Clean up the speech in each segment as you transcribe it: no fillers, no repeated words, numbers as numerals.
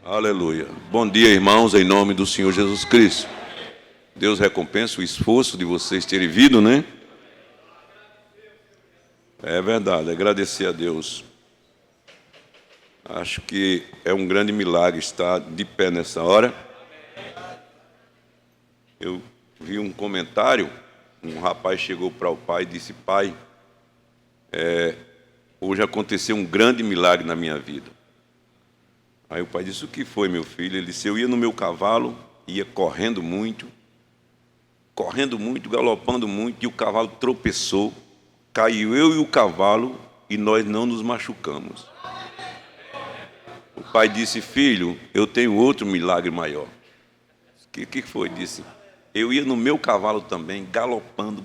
Aleluia. Bom dia, irmãos, em nome do Senhor Jesus Cristo. Deus recompensa o esforço de vocês terem vindo, né? É verdade, agradecer a Deus. Acho que é um grande milagre estar de pé nessa hora. Eu vi um comentário, um rapaz chegou para o pai e disse: pai, hoje aconteceu um grande milagre na minha vida. Aí o pai disse: o que foi, meu filho? Ele disse: eu ia no meu cavalo, ia correndo muito, galopando muito, e o cavalo tropeçou, caiu eu e o cavalo, e nós não nos machucamos. O pai disse: filho, eu tenho outro milagre maior. O que foi? Disse: eu ia no meu cavalo também, galopando,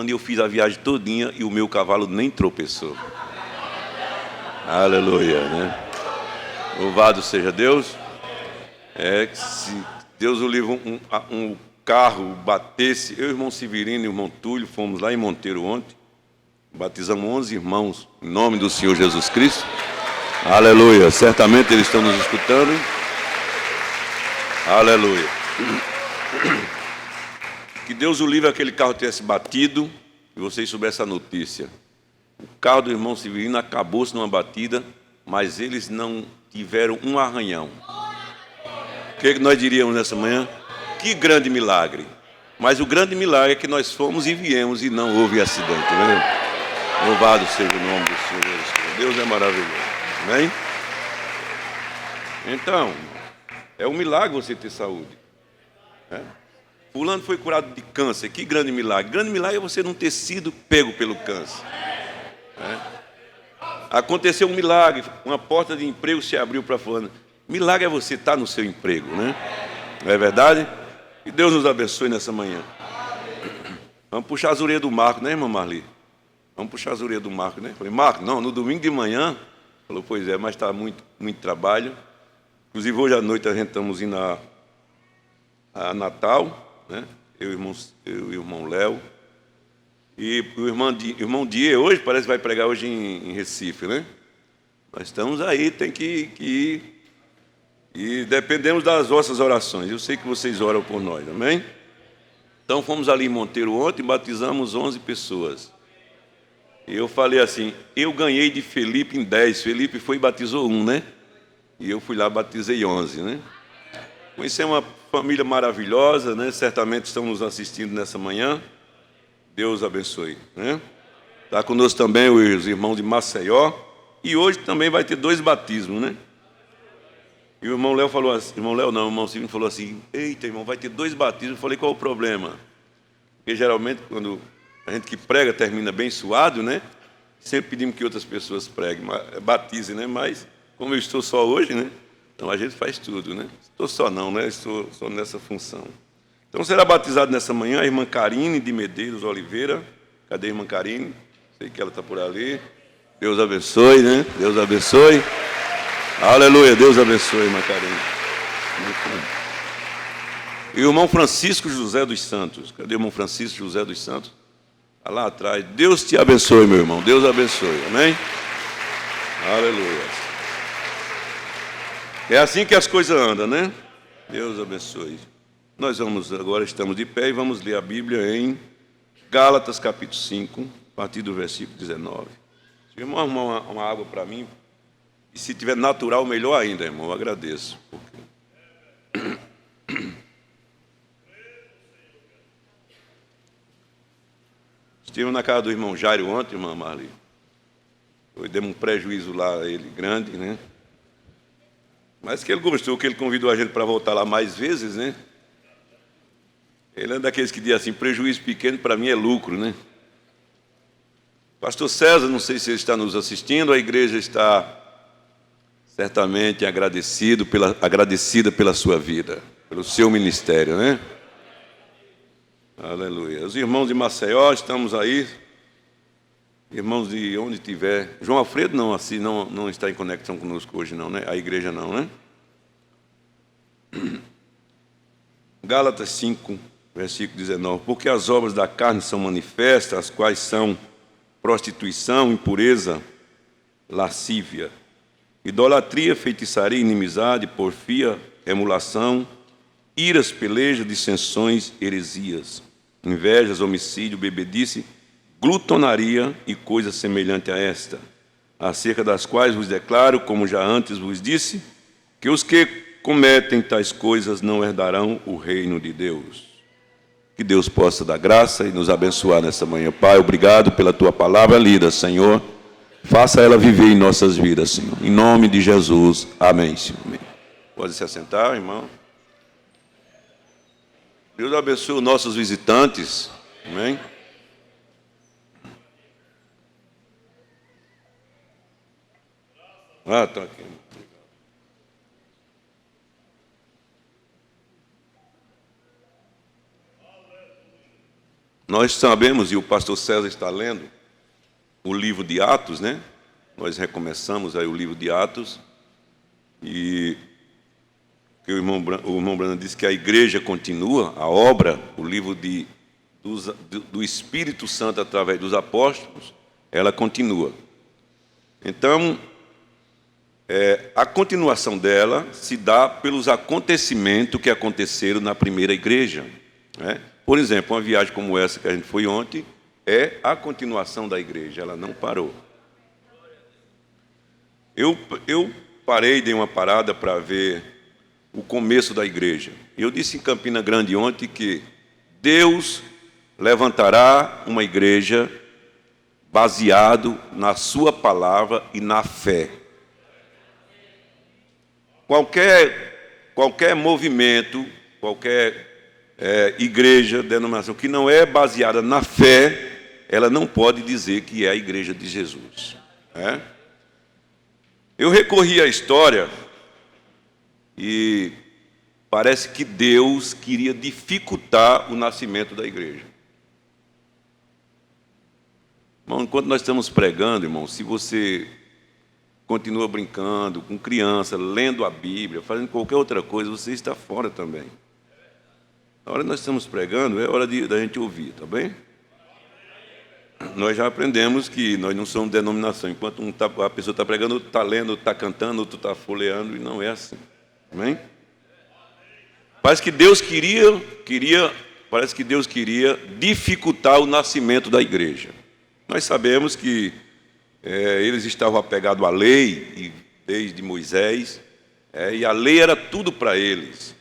e eu fiz a viagem todinha e o meu cavalo nem tropeçou. Aleluia, né? Louvado seja Deus. Se Deus o livre, um carro batesse, eu e o irmão Severino e o irmão Túlio fomos lá em Monteiro ontem, batizamos 11 irmãos em nome do Senhor Jesus Cristo. Aleluia, certamente eles estão nos escutando. Aleluia. Que Deus o livre, aquele carro tivesse batido e vocês soubessem a notícia. O carro do irmão Severino acabou-se numa batida, mas eles não tiveram um arranhão. O que nós diríamos nessa manhã? Que grande milagre. Mas o grande milagre é que nós fomos e viemos e não houve acidente, né? Louvado seja o nome do Senhor Jesus Cristo. Deus é maravilhoso. Amém? Então, é um milagre você ter saúde. Fulano foi curado de câncer. Que grande milagre. Grande milagre é você não ter sido pego pelo câncer. Aconteceu um milagre, uma porta de emprego se abriu para fulano. Milagre é você estar no seu emprego, né? Não é verdade? Que Deus nos abençoe nessa manhã. Vamos puxar as orelhas do Marco, né, irmã Marli? Vamos puxar as orelhas do Marco, né? Falei: Marco, não, no domingo de manhã. Falou: pois é, mas está muito trabalho. Inclusive hoje à noite a gente estamos indo a Natal, né? Eu e o irmão Léo. E o irmão Die hoje parece que vai pregar hoje em Recife, né? Nós estamos aí, tem que ir. E dependemos das vossas orações. Eu sei que vocês oram por nós, amém? Então fomos ali em Monteiro ontem e batizamos 11 pessoas. E eu falei assim: eu ganhei de Felipe em 10. Felipe foi e batizou 1, né? E eu fui lá e batizei 11, né? Conheci uma família maravilhosa, né? Certamente estão nos assistindo nessa manhã. Deus abençoe, né? Está conosco também os irmãos de Maceió. E hoje também vai ter 2 batismos, né? E o irmão Léo falou assim, o irmão Silvio falou assim: eita, irmão, vai ter 2 batismos. Eu falei: qual o problema? Porque geralmente quando a gente que prega termina bem suado, né? Sempre pedimos que outras pessoas preguem, batizem, né? Mas como eu estou só hoje, né? Então a gente faz tudo, né? Estou só não, né? Estou só nessa função. Então será batizado nessa manhã a irmã Karine de Medeiros Oliveira. Cadê a irmã Karine? Sei que ela está por ali. Deus abençoe, né? Deus abençoe. Aleluia, Deus abençoe, irmã Karine. E o irmão Francisco José dos Santos. Cadê o irmão Francisco José dos Santos? Está lá atrás. Deus te abençoe, meu irmão. Deus abençoe, amém? Aleluia. É assim que as coisas andam, né? Deus abençoe. Nós agora estamos de pé e vamos ler a Bíblia em Gálatas capítulo 5, a partir do versículo 19. Se o irmão arrumar uma água para mim, e se tiver natural, melhor ainda, irmão, eu agradeço. Estive na casa do irmão Jairo ontem, irmã Marli. Demos um prejuízo lá a ele grande, né? Mas que ele gostou, que ele convidou a gente para voltar lá mais vezes, né? Ele é daqueles que diz assim: prejuízo pequeno para mim é lucro, né? Pastor César, não sei se ele está nos assistindo, a igreja está certamente agradecida pela sua vida, pelo seu ministério, né? Aleluia. Os irmãos de Maceió, estamos aí. Irmãos de onde tiver. João Alfredo não, assim, não está em conexão conosco hoje, não, né? A igreja não, né? Gálatas 5, versículo 19. Porque as obras da carne são manifestas, as quais são prostituição, impureza, lascívia, idolatria, feitiçaria, inimizade, porfia, emulação, iras, pelejas, dissensões, heresias, invejas, homicídio, bebedice, glutonaria e coisa semelhante a esta, acerca das quais vos declaro, como já antes vos disse, que os que cometem tais coisas não herdarão o reino de Deus. Que Deus possa dar graça e nos abençoar nessa manhã. Pai, obrigado pela Tua palavra lida, Senhor. Faça ela viver em nossas vidas, Senhor. Em nome de Jesus. Amém, Senhor. Amém. Pode se assentar, irmão. Deus abençoe os nossos visitantes. Amém. Está aqui. Nós sabemos, e o pastor César está lendo, o livro de Atos, né? Nós recomeçamos aí o livro de Atos, e o irmão Brando disse que a igreja continua, a obra, o livro do Espírito Santo através dos apóstolos, ela continua. Então, a continuação dela se dá pelos acontecimentos que aconteceram na primeira igreja, né? Por exemplo, uma viagem como essa que a gente foi ontem é a continuação da igreja, ela não parou. Eu parei, dei uma parada para ver o começo da igreja. Eu disse em Campina Grande ontem que Deus levantará uma igreja baseado na sua palavra e na fé. Qualquer movimento, qualquer igreja, denominação que não é baseada na fé, ela não pode dizer que é a igreja de Jesus. Eu recorri à história e parece que Deus queria dificultar o nascimento da igreja. Irmão, enquanto nós estamos pregando, irmão, se você continua brincando com criança, lendo a Bíblia, fazendo qualquer outra coisa, você está fora também. Na hora que nós estamos pregando, é hora da gente ouvir, tá bem? Nós já aprendemos que nós não somos denominação. Enquanto a pessoa está pregando, outro está lendo, outro está cantando, outro está folheando, e não é assim. Amém? Parece que Deus queria dificultar o nascimento da igreja. Nós sabemos que eles estavam apegados à lei, desde Moisés, e a lei era tudo para eles.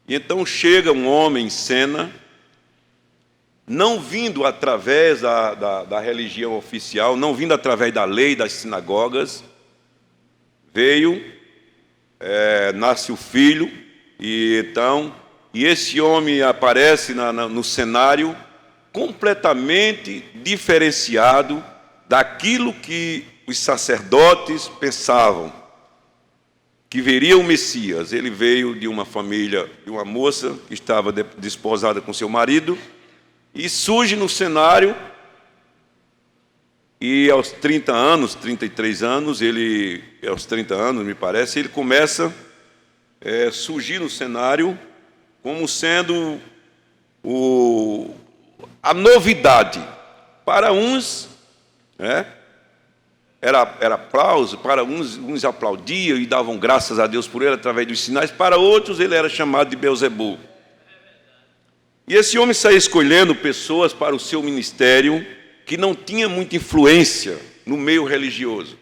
E então chega um homem em cena, não vindo através da religião oficial, não vindo através da lei, das sinagogas, veio, nasce o filho, e esse homem aparece no cenário completamente diferenciado daquilo que os sacerdotes pensavam, que viria o Messias. Ele veio de uma família, de uma moça que estava desposada com seu marido, e surge no cenário, e aos 30 anos, 33 anos, aos 30 anos, me parece, ele começa a surgir no cenário como sendo a novidade. Para uns, era aplauso, para uns aplaudiam e davam graças a Deus por ele através dos sinais, para outros ele era chamado de Beelzebul. E esse homem saía escolhendo pessoas para o seu ministério que não tinha muita influência no meio religioso.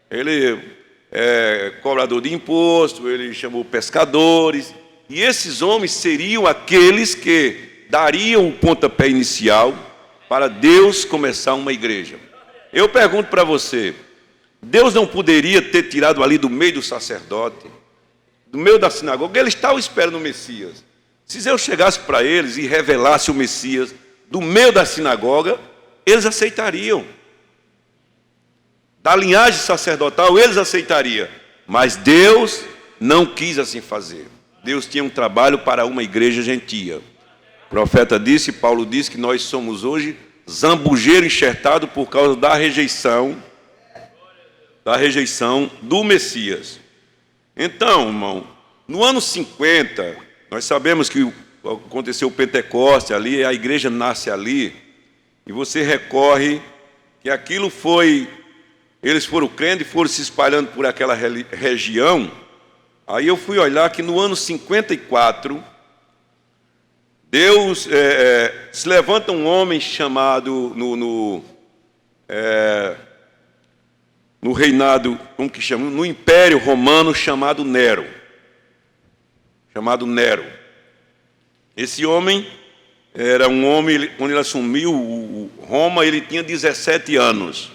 Ele é cobrador de imposto, ele chamou pescadores, e esses homens seriam aqueles que dariam o pontapé inicial para Deus começar uma igreja. Eu pergunto para você, Deus não poderia ter tirado ali do meio do sacerdote, do meio da sinagoga? Eles estavam esperando o Messias. Se eu chegasse para eles e revelasse o Messias do meio da sinagoga, eles aceitariam. Da linhagem sacerdotal, eles aceitariam. Mas Deus não quis assim fazer. Deus tinha um trabalho para uma igreja gentia. O profeta disse, Paulo disse, que nós somos hoje zambujeiro enxertado por causa da rejeição do Messias. Então, irmão, no ano 50, nós sabemos que aconteceu o Pentecoste ali, a igreja nasce ali, e você recorre que aquilo foi eles foram crendo e foram se espalhando por aquela região. Aí eu fui olhar que no ano 54, Deus se levanta um homem chamado no reinado, como que chama? No Império Romano, chamado Nero. Esse homem era um homem, quando ele assumiu Roma, ele tinha 17 anos.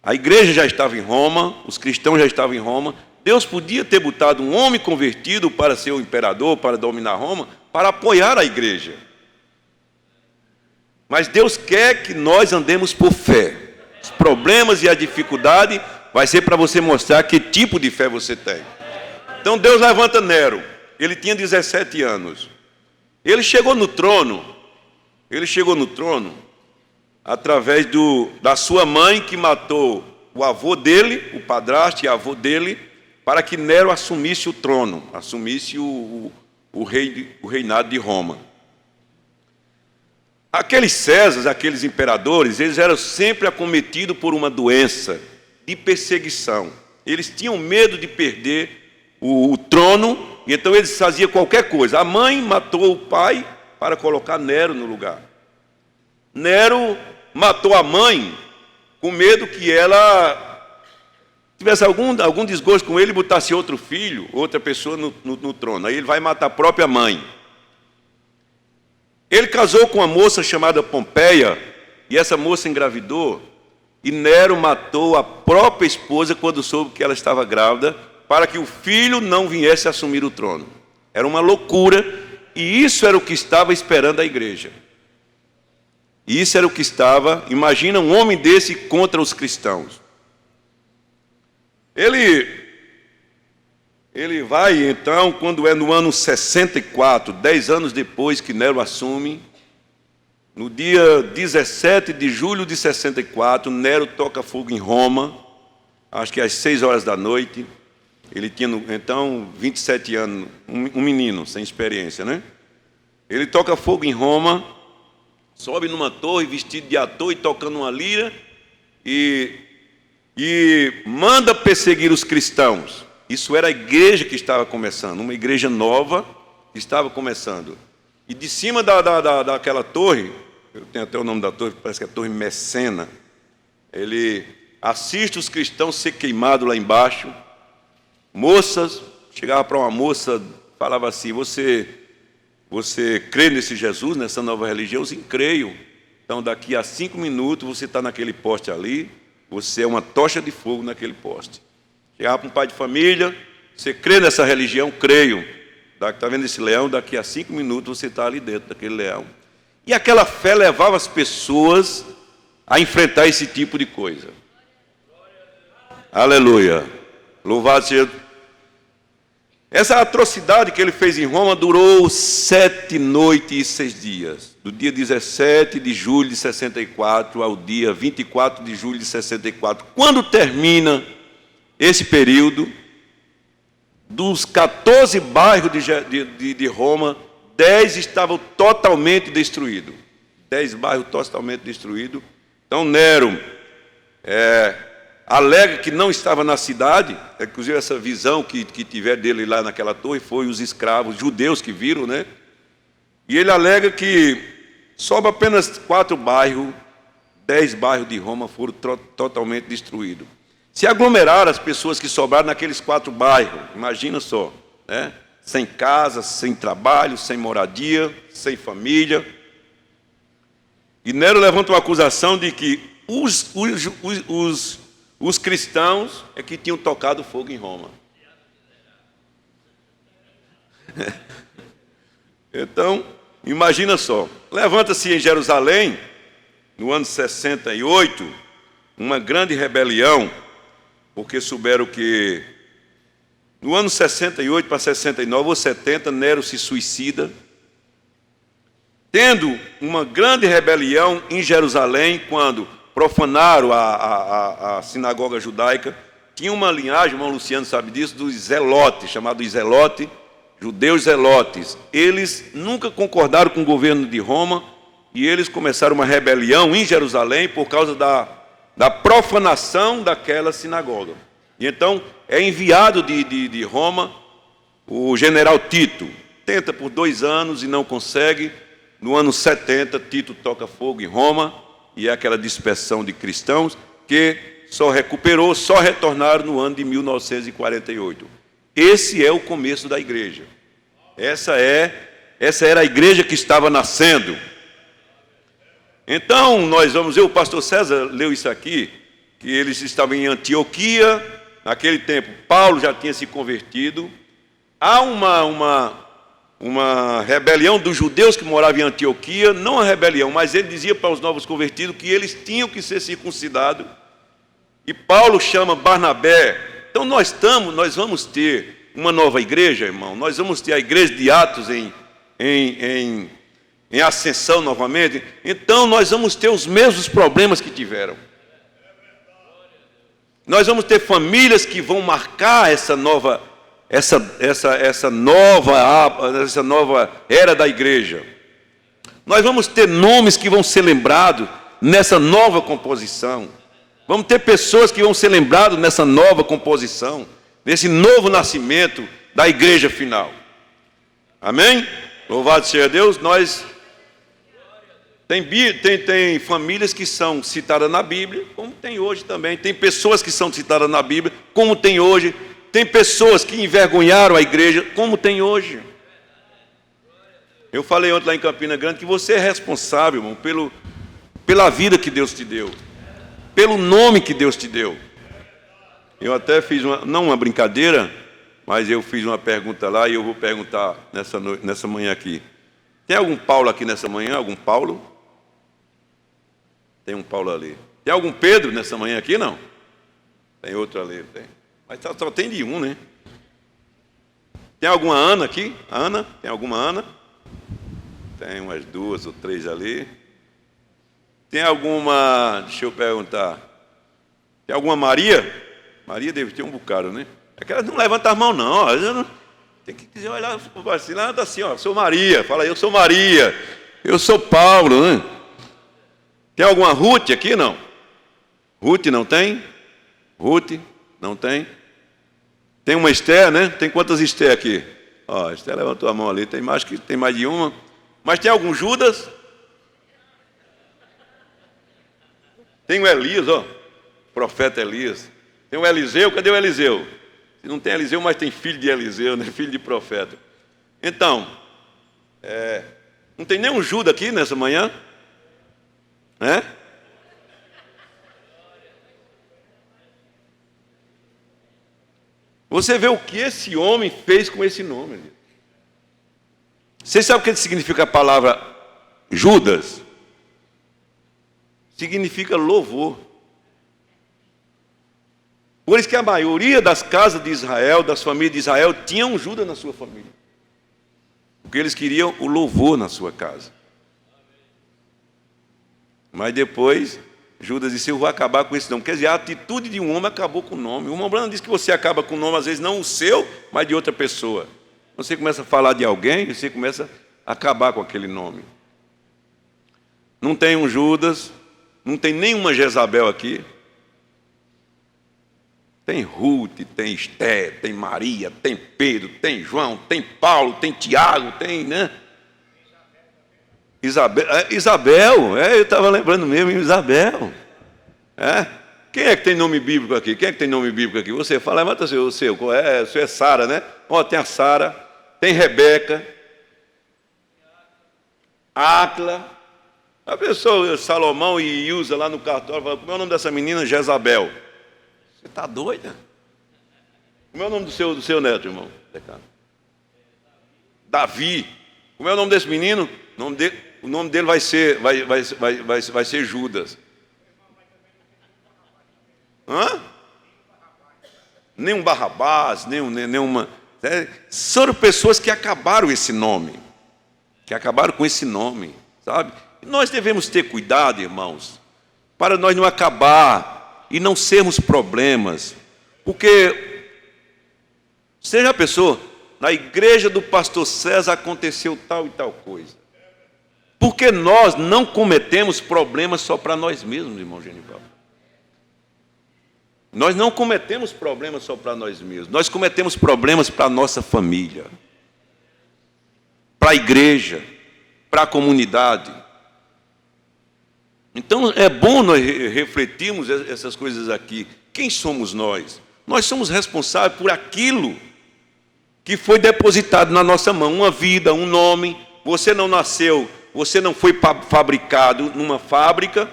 A igreja já estava em Roma, os cristãos já estavam em Roma. Deus podia ter botado um homem convertido para ser o imperador, para dominar Roma, para apoiar a igreja. Mas Deus quer que nós andemos por fé. Os problemas e a dificuldade vai ser para você mostrar que tipo de fé você tem. Então Deus levanta Nero. Ele tinha 17 anos. Ele chegou no trono através da sua mãe, que matou o avô dele, o padrasto e avô dele, para que Nero assumisse o trono, assumisse o reinado de Roma. Aqueles Césares, aqueles imperadores, eles eram sempre acometidos por uma doença de perseguição. Eles tinham medo de perder o trono, e então eles faziam qualquer coisa. A mãe matou o pai para colocar Nero no lugar. Nero matou a mãe com medo que ela tivesse algum desgosto com ele e botasse outro filho, outra pessoa no trono. Aí ele vai matar a própria mãe. Ele casou com uma moça chamada Pompeia, e essa moça engravidou, e Nero matou a própria esposa quando soube que ela estava grávida, para que o filho não viesse a assumir o trono. Era uma loucura, e isso era o que estava esperando a igreja. Isso era o que estava, imagina um homem desse contra os cristãos. Ele vai, então, quando é no ano 64, 10 anos depois que Nero assume, no dia 17 de julho de 64, Nero toca fogo em Roma, acho que às 6 horas da noite. Ele tinha, então, 27 anos, um menino sem experiência, né? Ele toca fogo em Roma, sobe numa torre vestido de ator e tocando uma lira, e manda perseguir os cristãos. Isso era a igreja que estava começando, uma igreja nova que estava começando. E de cima daquela torre, eu tenho até o nome da torre, parece que é a Torre Messena, ele assiste os cristãos ser queimados lá embaixo. Moças, chegava para uma moça, falava assim: você crê nesse Jesus, nessa nova religião? Sim, creio. Então daqui a 5 minutos você está naquele poste ali, você é uma tocha de fogo naquele poste. Chegava para um pai de família: você crê nessa religião? Creio. Está vendo esse leão? Daqui a 5 minutos você está ali dentro daquele leão. E aquela fé levava as pessoas a enfrentar esse tipo de coisa. Aleluia. Louvado seja. Essa atrocidade que ele fez em Roma durou 7 noites e 6 dias. Do dia 17 de julho de 64 ao dia 24 de julho de 64. Quando termina esse período, dos 14 bairros de Roma, 10 estavam totalmente destruídos. 10 bairros totalmente destruídos. Então Nero alega que não estava na cidade. Inclusive essa visão que tiver dele lá naquela torre foi os escravos judeus que viram, né? E ele alega que só apenas 4 bairros, 10 bairros de Roma foram totalmente destruídos. Se aglomeraram as pessoas que sobraram naqueles 4 bairros, imagina só, né? Sem casa, sem trabalho, sem moradia, sem família. E Nero levanta uma acusação de que os cristãos é que tinham tocado fogo em Roma. Então, imagina só, levanta-se em Jerusalém, no ano 68, uma grande rebelião, porque souberam que no ano 68 para 69 ou 70, Nero se suicida, tendo uma grande rebelião em Jerusalém, quando profanaram a sinagoga judaica. Tinha uma linhagem, o irmão Luciano sabe disso, dos zelotes, chamados zelotes, judeus zelotes. Eles nunca concordaram com o governo de Roma, e eles começaram uma rebelião em Jerusalém por causa da profanação daquela sinagoga. E então é enviado de Roma o general Tito. Tenta por 2 anos e não consegue. No ano 70, Tito toca fogo em Roma, e é aquela dispersão de cristãos que só retornaram no ano de 1948. Esse é o começo da igreja. Essa era a igreja que estava nascendo. Então, nós vamos ver, o pastor César leu isso aqui, que eles estavam em Antioquia. Naquele tempo, Paulo já tinha se convertido. Há uma rebelião dos judeus que moravam em Antioquia, não uma rebelião, mas ele dizia para os novos convertidos que eles tinham que ser circuncidados. E Paulo chama Barnabé. Então nós vamos ter uma nova igreja, irmão. Nós vamos ter a igreja de Atos em ascensão novamente. Então nós vamos ter os mesmos problemas que tiveram. Nós vamos ter famílias que vão marcar essa nova era da igreja. Nós vamos ter nomes que vão ser lembrados nessa nova composição. Vamos ter pessoas que vão ser lembradas nessa nova composição, nesse novo nascimento da igreja final. Amém? Louvado seja Deus. Tem famílias que são citadas na Bíblia, como tem hoje também. Tem pessoas que são citadas na Bíblia, como tem hoje. Tem pessoas que envergonharam a igreja, como tem hoje. Eu falei ontem lá em Campina Grande que você é responsável, irmão, pela vida que Deus te deu, pelo nome que Deus te deu. Eu até fiz não uma brincadeira, mas eu fiz uma pergunta lá e eu vou perguntar nessa manhã aqui. Tem algum Paulo aqui nessa manhã? Algum Paulo? Tem um Paulo ali. Tem algum Pedro nessa manhã aqui? Não? Tem outro ali, tem. Mas só tem de um, né? Tem alguma Ana aqui? Ana? Tem alguma Ana? Tem umas 2 ou 3 ali. Tem alguma, deixa eu perguntar, tem alguma Maria? Maria deve ter um bocado, né? É que ela não levanta as mãos, não. Tem que dizer, olha assim, lá anda assim, ó, sou Maria. Fala aí, eu sou Maria. Eu sou Paulo, né? Tem alguma Ruth aqui? Não. Ruth não tem? Ruth não tem? Tem uma Esther, né? Tem quantas Esther aqui? Ó, Esther levantou a mão ali, tem mais de uma. Mas tem algum Judas? Tem o Elias, ó, profeta Elias. Tem o Eliseu, cadê o Eliseu? Se não tem Eliseu, mas tem filho de Eliseu, né? Filho de profeta. Então, não tem nenhum Judas aqui nessa manhã? Né? Você vê o que esse homem fez com esse nome. Você sabe o que significa a palavra Judas? Significa louvor. Por isso que a maioria das casas de Israel, das famílias de Israel, tinham um Judas na sua família. Porque eles queriam o louvor na sua casa. Mas depois, Judas disse, eu vou acabar com esse nome. Quer dizer, a atitude de um homem acabou com o nome. O Mombrano diz que você acaba com o nome, às vezes não o seu, mas de outra pessoa. Você começa a falar de alguém, você começa a acabar com aquele nome. Não tem um Judas, não tem nenhuma Jezabel aqui. Tem Ruth, tem Esther, tem Maria, tem Pedro, tem João, tem Paulo, tem Tiago, tem, né? Isabel, eu estava lembrando mesmo, Isabel. Quem é que tem nome bíblico aqui? Quem é que tem nome bíblico aqui? Você fala, levanta o seu. O seu é Sara, né? Ó, tem a Sara, tem Rebeca, Áquila. A pessoa, Salomão e Ilza lá no cartório, fala, como é o nome dessa menina? Jezabel. Você está doida? Como é o nome do seu neto, irmão? Davi. Como é o nome desse menino? O nome dele vai ser Judas. Nem um Barrabás, nenhuma. São pessoas que acabaram esse nome. Que acabaram com esse nome, sabe? Nós devemos ter cuidado, irmãos, para nós não acabar e não sermos problemas. Porque, seja a pessoa, na igreja do pastor César aconteceu tal e tal coisa. Porque nós não cometemos problemas só para nós mesmos, irmão Genival. Nós não cometemos problemas só para nós mesmos, nós cometemos problemas para a nossa família, para a igreja, para a comunidade. Então é bom nós refletirmos essas coisas aqui. Quem somos nós? Nós somos responsáveis por aquilo que foi depositado na nossa mão, uma vida, um nome. Você não nasceu, você não foi fabricado numa fábrica,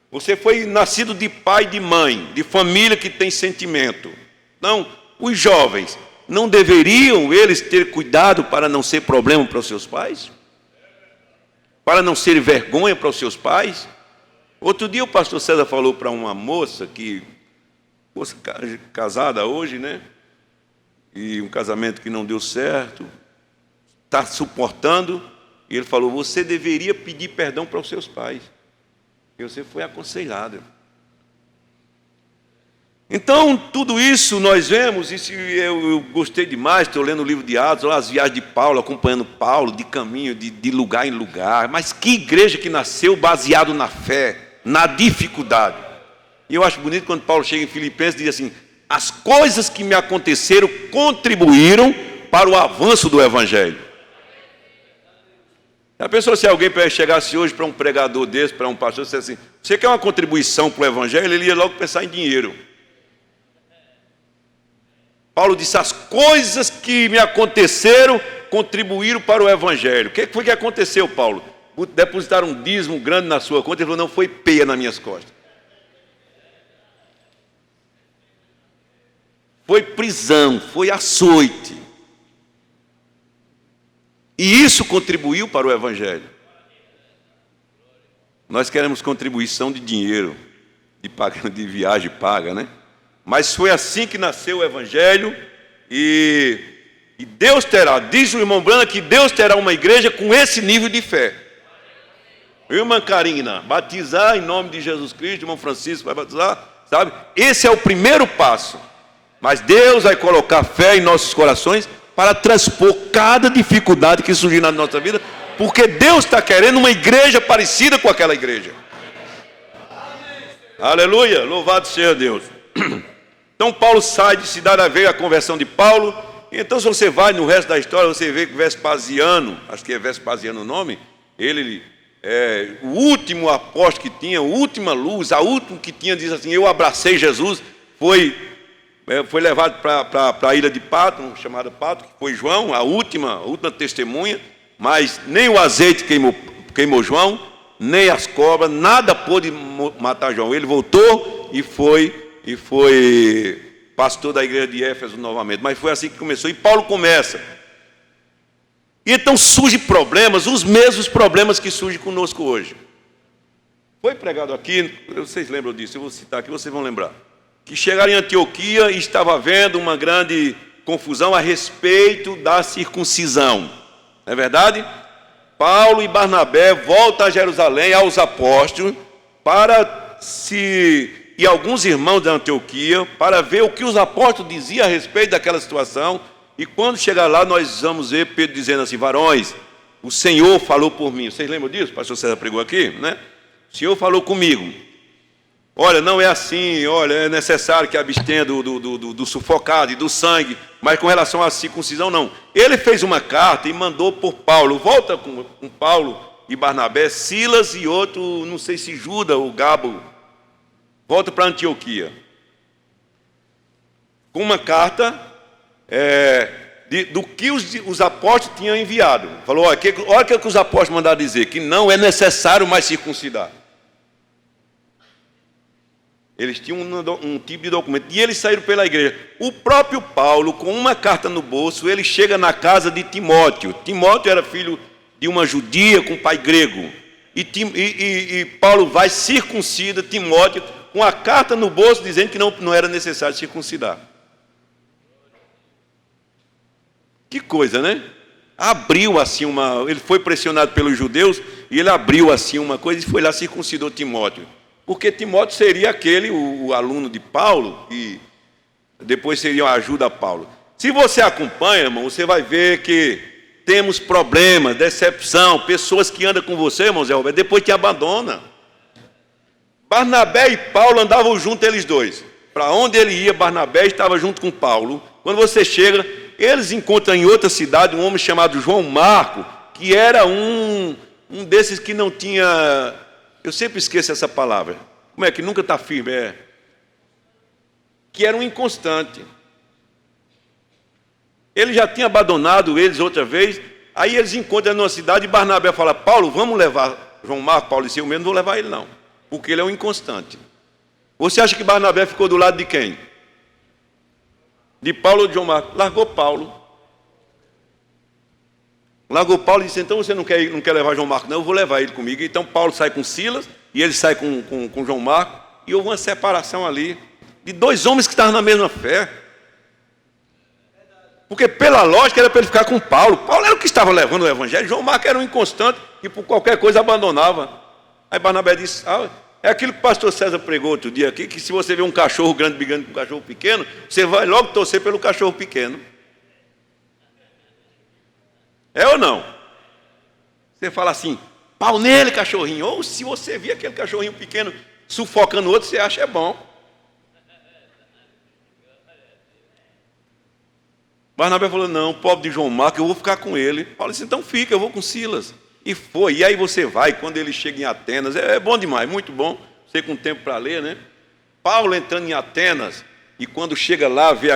você foi nascido de pai e de mãe, de família que tem sentimento. Então, os jovens, não deveriam eles ter cuidado para não ser problema para os seus pais? Para não ser vergonha para os seus pais? Outro dia o pastor César falou para uma moça que fosse casada hoje, né? E um casamento que não deu certo, está suportando, e ele falou, você deveria pedir perdão para os seus pais. E você foi aconselhado. Então, tudo isso nós vemos, isso eu gostei demais, estou lendo o livro de Atos, as viagens de Paulo, acompanhando Paulo, de caminho, de lugar em lugar. Mas que igreja que nasceu baseado na fé, na dificuldade. E eu acho bonito quando Paulo chega em Filipenses e diz assim, as coisas que me aconteceram contribuíram para o avanço do Evangelho. Já pensou se alguém chegasse hoje para um pregador desse, para um pastor, e dissesse assim, você quer uma contribuição para o Evangelho? Ele ia logo pensar em dinheiro. Paulo disse, as coisas que me aconteceram contribuíram para o Evangelho. O que foi que aconteceu, Paulo? Depositaram um dízimo grande na sua conta, ele falou, não, foi peia nas minhas costas. Foi prisão, foi açoite. E isso contribuiu para o Evangelho. Nós queremos contribuição de dinheiro, de viagem paga, né? Mas foi assim que nasceu o Evangelho. E Deus terá, diz o irmão Brana, que Deus terá uma igreja com esse nível de fé. Irmã Karina, batizar em nome de Jesus Cristo, irmão Francisco vai batizar, sabe? Esse é o primeiro passo. Mas Deus vai colocar fé em nossos corações para transpor cada dificuldade que surgir na nossa vida, porque Deus está querendo uma igreja parecida com aquela igreja. Aleluia, louvado seja Deus. Então Paulo sai de Cidade, veio a conversão de Paulo. Então se você vai no resto da história, você vê que Vespasiano, acho que é Vespasiano o nome, ele o último apóstolo que tinha, a última luz, a última que tinha, diz assim, eu abracei Jesus, foi levado para a ilha de Patmos, chamada Patmos, que foi João, a última testemunha, mas nem o azeite queimou João, nem as cobras, nada pôde matar João. Ele voltou e foi pastor da igreja de Éfeso novamente. Mas foi assim que começou. E Paulo começa. E então surgem problemas, os mesmos problemas que surgem conosco hoje. Foi pregado aqui, vocês lembram disso, eu vou citar aqui, vocês vão lembrar. Que chegaram em Antioquia e estava havendo uma grande confusão a respeito da circuncisão. Não é verdade? Paulo e Barnabé voltam a Jerusalém aos apóstolos e alguns irmãos da Antioquia para ver o que os apóstolos diziam a respeito daquela situação. E quando chegar lá, nós vamos ver Pedro dizendo assim, varões, o Senhor falou por mim. Vocês lembram disso? O pastor César pregou aqui, né? O Senhor falou comigo. Olha, não é assim, olha, é necessário que abstenha do sufocado e do sangue, mas com relação à circuncisão, não. Ele fez uma carta e mandou por Paulo, volta com Paulo e Barnabé, Silas e outro, não sei se Judas ou Gabo, volta para Antioquia. Com uma carta do que os apóstolos tinham enviado. Falou, olha o que os apóstolos mandaram dizer, que não é necessário mais circuncidar. Eles tinham um tipo de documento. E eles saíram pela igreja. O próprio Paulo, com uma carta no bolso, ele chega na casa de Timóteo. Timóteo era filho de uma judia com pai grego. E Paulo vai, circuncida Timóteo, com a carta no bolso, dizendo que não era necessário circuncidar. Que coisa, né? Abriu assim ele foi pressionado pelos judeus, e ele abriu assim uma coisa e foi lá, circuncidou Timóteo. Porque Timóteo seria o aluno de Paulo, e depois seria uma ajuda a Paulo. Se você acompanha, irmão, você vai ver que temos problemas, decepção, pessoas que andam com você, irmão Zé Roberto, depois te abandonam. Barnabé e Paulo andavam juntos, eles dois. para onde ele ia, Barnabé estava junto com Paulo. Quando você chega, eles encontram em outra cidade um homem chamado João Marco, que era um desses que não tinha... Eu sempre esqueço essa palavra. Como é que nunca está firme? Que era um inconstante. Ele já tinha abandonado eles outra vez. Aí eles encontram numa cidade e Barnabé fala: Paulo, vamos levar João Marco. Paulo disse: eu mesmo não vou levar ele não, porque ele é um inconstante. Você acha que Barnabé ficou do lado de quem? De Paulo ou de João Marco? Largou Paulo. Largou Paulo e disse: então você não quer levar João Marco? Não, eu vou levar ele comigo. Então Paulo sai com Silas e ele sai com João Marco. E houve uma separação ali de dois homens que estavam na mesma fé. Porque pela lógica era para ele ficar com Paulo. Paulo era o que estava levando o evangelho. João Marco era um inconstante que por qualquer coisa abandonava. Aí Barnabé disse: é aquilo que o pastor César pregou outro dia aqui, que se você vê um cachorro grande brigando com um cachorro pequeno, você vai logo torcer pelo cachorro pequeno. É ou não? Você fala assim: pau nele, cachorrinho. Ou se você vê aquele cachorrinho pequeno sufocando o outro, você acha bom. Barnabé falou: não, pobre de João Marco, eu vou ficar com ele. Paulo disse: então fica, eu vou com Silas. E foi, e aí você vai, quando ele chega em Atenas, é bom demais, muito bom, você com tempo para ler, né? Paulo entrando em Atenas, e quando chega lá, vê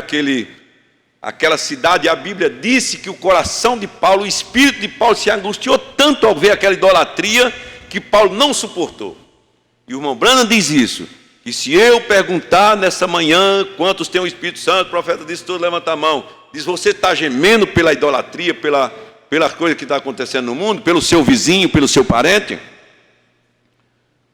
aquela cidade, a Bíblia disse que o coração de Paulo, o espírito de Paulo se angustiou tanto ao ver aquela idolatria, que Paulo não suportou. E o irmão Branham diz isso, que se eu perguntar nessa manhã quantos tem o Espírito Santo, o profeta disse: todos levanta a mão. Diz: você está gemendo pela idolatria, pelas coisas que está acontecendo no mundo, pelo seu vizinho, pelo seu parente?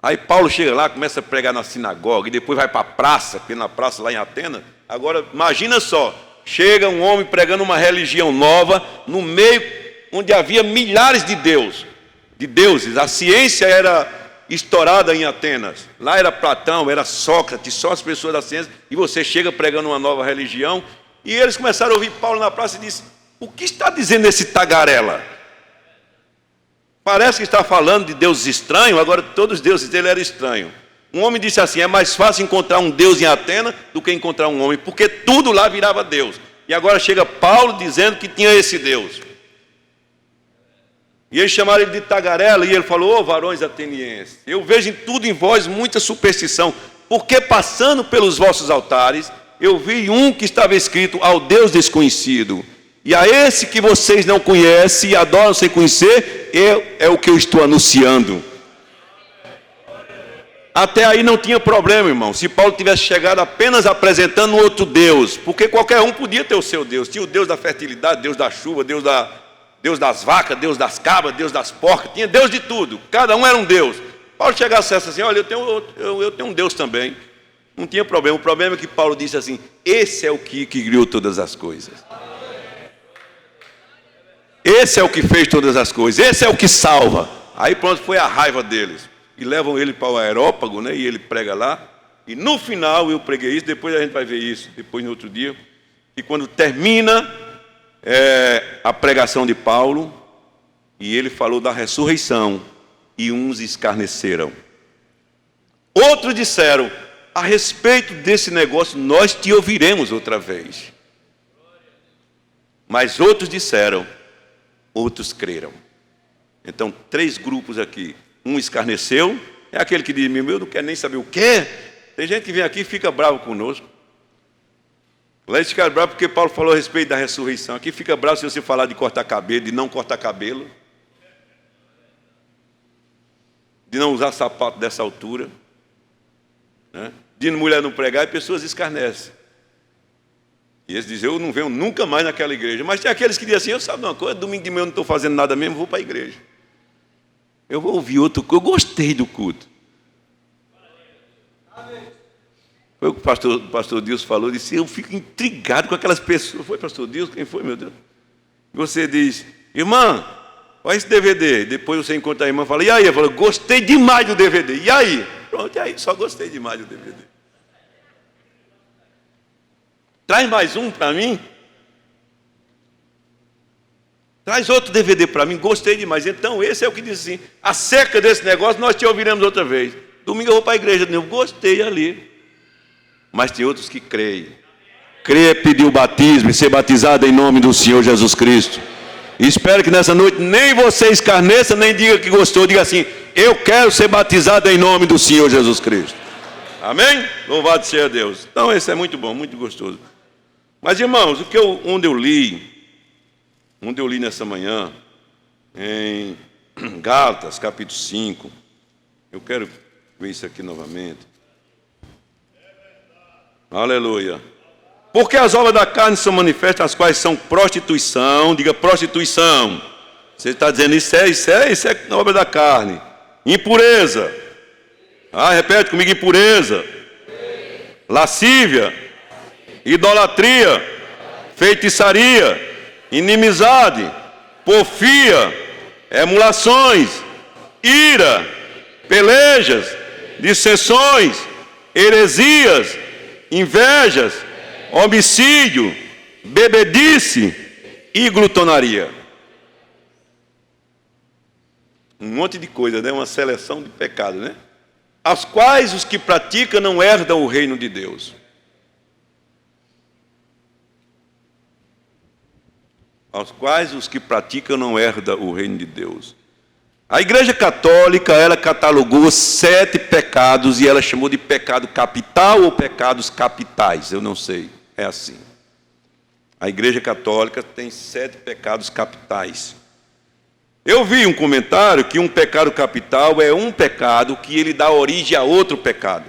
Aí Paulo chega lá, começa a pregar na sinagoga, e depois vai para a praça, porque na praça lá em Atenas. Agora, imagina só, chega um homem pregando uma religião nova, no meio onde havia milhares de deuses. A ciência era estourada em Atenas. Lá era Platão, era Sócrates, só as pessoas da ciência, e você chega pregando uma nova religião. E eles começaram a ouvir Paulo na praça e disse: o que está dizendo esse tagarela? Parece que está falando de deuses estranhos. Agora todos os deuses dele eram estranhos. Um homem disse assim: é mais fácil encontrar um Deus em Atenas do que encontrar um homem, porque tudo lá virava Deus. E agora chega Paulo dizendo que tinha esse Deus. E eles chamaram ele de tagarela, e ele falou: ô varões atenienses, eu vejo em tudo em vós muita superstição, porque passando pelos vossos altares, eu vi um que estava escrito: ao Deus desconhecido. E a esse que vocês não conhecem e adoram sem conhecer, é o que eu estou anunciando. Até aí não tinha problema, irmão, se Paulo tivesse chegado apenas apresentando outro Deus, porque qualquer um podia ter o seu Deus. Tinha o Deus da fertilidade, Deus da chuva, Deus das vacas, Deus das cabras, Deus das porcas, tinha Deus de tudo, cada um era um Deus. Paulo chegasse assim: olha, eu tenho um Deus também. Não tinha problema. O problema é que Paulo disse assim: esse é o que criou todas as coisas. Esse é o que fez todas as coisas. Esse é o que salva. Aí pronto, foi a raiva deles. E levam ele para o Areópago, né? E ele prega lá. E no final eu preguei isso. Depois a gente vai ver isso, depois no outro dia. E quando termina a pregação de Paulo, e ele falou da ressurreição, e uns escarneceram. Outros disseram: a respeito desse negócio, nós te ouviremos outra vez. Mas outros disseram, outros creram. Então, 3 grupos aqui. Um escarneceu, é aquele que diz: eu não quero nem saber o quê. Tem gente que vem aqui e fica bravo conosco. Lá eles ficaram bravos porque Paulo falou a respeito da ressurreição. Aqui fica bravo se você falar de cortar cabelo, de não cortar cabelo, de não usar sapato dessa altura, né? De mulher não pregar, e pessoas escarnecem. E eles dizem: eu não venho nunca mais naquela igreja. Mas tem aqueles que dizem assim: eu sabe uma coisa, domingo de manhã eu não estou fazendo nada mesmo, vou para a igreja. Eu vou ouvir outro culto. Eu gostei do culto. Foi o que o pastor Dilson falou, disse: eu fico intrigado com aquelas pessoas. Foi pastor Dilson? Quem foi, meu Deus? Você diz: irmã, olha esse DVD. Depois você encontra a irmã e fala: e aí? Eu falo: gostei demais do DVD. E aí? Pronto, e aí? Só gostei demais do DVD. Traz mais um para mim. Traz outro DVD para mim, gostei demais. Então esse é o que diz assim: acerca desse negócio nós te ouviremos outra vez. Domingo eu vou para a igreja, eu gostei ali. mas tem outros que creem. Crer é pedir o batismo e ser batizado em nome do Senhor Jesus Cristo. E espero que nessa noite nem você escarneça, nem diga que gostou. Diga assim: eu quero ser batizado em nome do Senhor Jesus Cristo. Amém? Louvado seja Deus. Então esse é muito bom, muito gostoso. Mas irmãos, onde eu li nessa manhã, em Gálatas capítulo 5, eu quero ver isso aqui novamente. Aleluia. Porque as obras da carne são manifestas, as quais são prostituição. Diga prostituição. Você está dizendo isso é obra da carne. Impureza. Repete comigo: impureza. Lascívia. Idolatria. Feitiçaria. Inimizade. Porfia. Emulações. Ira. Pelejas. Dissensões. Heresias. Invejas. Homicídio, bebedice e glutonaria. Um monte de coisa, né? Uma seleção de pecados, né? As quais os que praticam não herdam o reino de Deus. Aos quais os que praticam não herdam o reino de Deus. A Igreja Católica, ela catalogou 7 pecados e ela chamou de pecado capital ou pecados capitais, eu não sei. É assim. A Igreja Católica tem 7 pecados capitais. Eu vi um comentário que um pecado capital é um pecado que ele dá origem a outro pecado.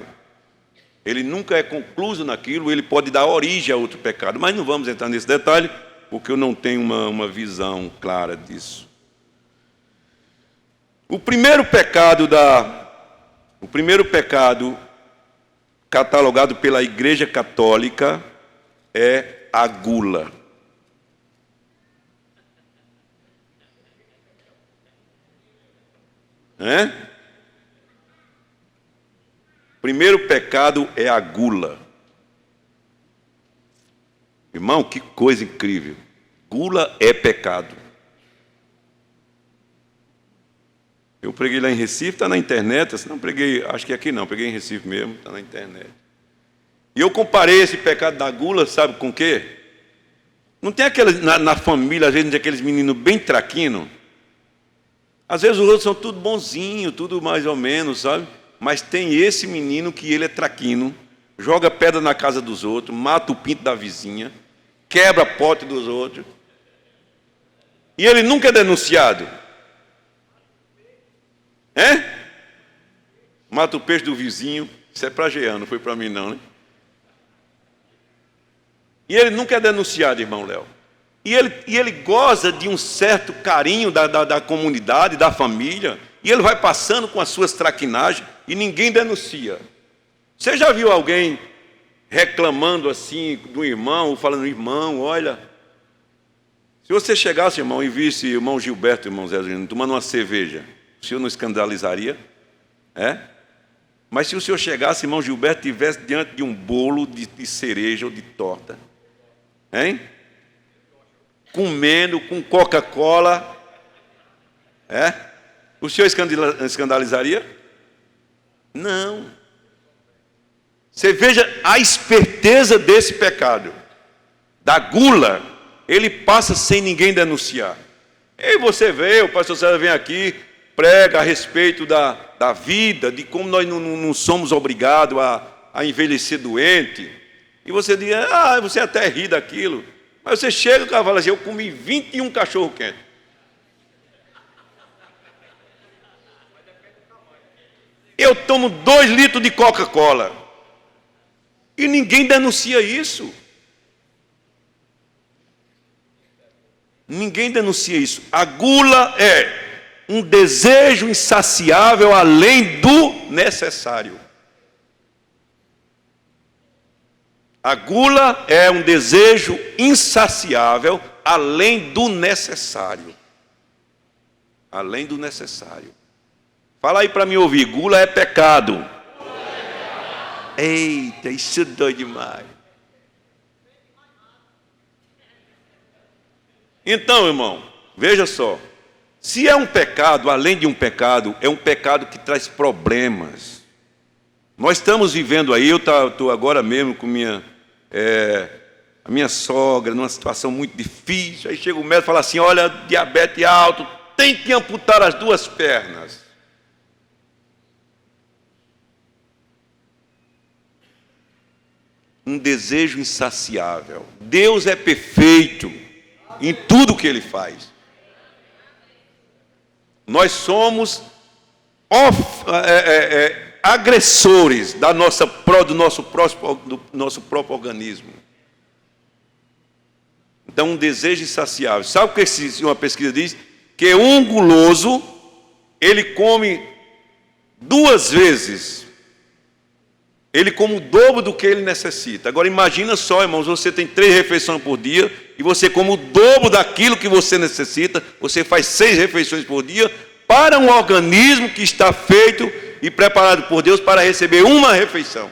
Ele nunca é concluso naquilo, ele pode dar origem a outro pecado. Mas não vamos entrar nesse detalhe, porque eu não tenho uma visão clara disso. O primeiro pecado catalogado pela Igreja Católica é a gula. Primeiro pecado é a gula. Irmão, que coisa incrível. Gula é pecado. Eu preguei lá em Recife, está na internet. Não preguei, acho que aqui não, preguei em Recife mesmo, está na internet. E eu comparei esse pecado da gula, sabe com o quê? Não tem aqueles, na família, às vezes, tem aqueles meninos bem traquinos. Às vezes os outros são tudo bonzinho, tudo mais ou menos, sabe? Mas tem esse menino que ele é traquino, joga pedra na casa dos outros, mata o pinto da vizinha, quebra pote dos outros. E ele nunca é denunciado. Mata o peixe do vizinho. Isso é para Jean, não foi para mim não, né? E ele nunca é denunciado, irmão Léo. E ele goza de um certo carinho da comunidade, da família. E ele vai passando com as suas traquinagens e ninguém denuncia. Você já viu alguém reclamando assim do irmão, falando: irmão, olha, se você chegasse, irmão, e visse o irmão Gilberto, irmão Zé tomando uma cerveja, o senhor não escandalizaria? Mas se o senhor chegasse, irmão Gilberto, e estivesse diante de um bolo de cereja ou de torta, comendo com Coca-Cola, o senhor escandalizaria? Não. Você veja a esperteza desse pecado, da gula. Ele passa sem ninguém denunciar. E você vê, o pastor César vem aqui, prega a respeito da vida, de como nós não somos obrigados a envelhecer doente. E você diz: você até ri daquilo. Mas você chega e fala assim: eu comi 21 cachorro-quente. Eu tomo 2 litros de Coca-Cola. E ninguém denuncia isso. Ninguém denuncia isso. A gula é um desejo insaciável além do necessário. A gula é um desejo insaciável além do necessário. Além do necessário. Fala aí para mim ouvir: gula é pecado. Eita, isso dói demais. Então, irmão, veja só. Se é um pecado, além de um pecado, é um pecado que traz problemas. Nós estamos vivendo aí, eu estou agora mesmo com a minha sogra numa situação muito difícil. Aí chega o médico e fala assim: olha, diabetes alto, tem que amputar as 2 pernas. Um desejo insaciável. Deus é perfeito em tudo que Ele faz. Nós somos agressores do nosso próprio organismo. Então, um desejo insaciável. Sabe o que uma pesquisa diz? Que um guloso, ele come 2 vezes. Ele come o dobro do que ele necessita. Agora, imagina só, irmãos, você tem 3 refeições por dia e você come o dobro daquilo que você necessita. Você faz 6 refeições por dia para um organismo que está feito e preparado por Deus para receber uma refeição.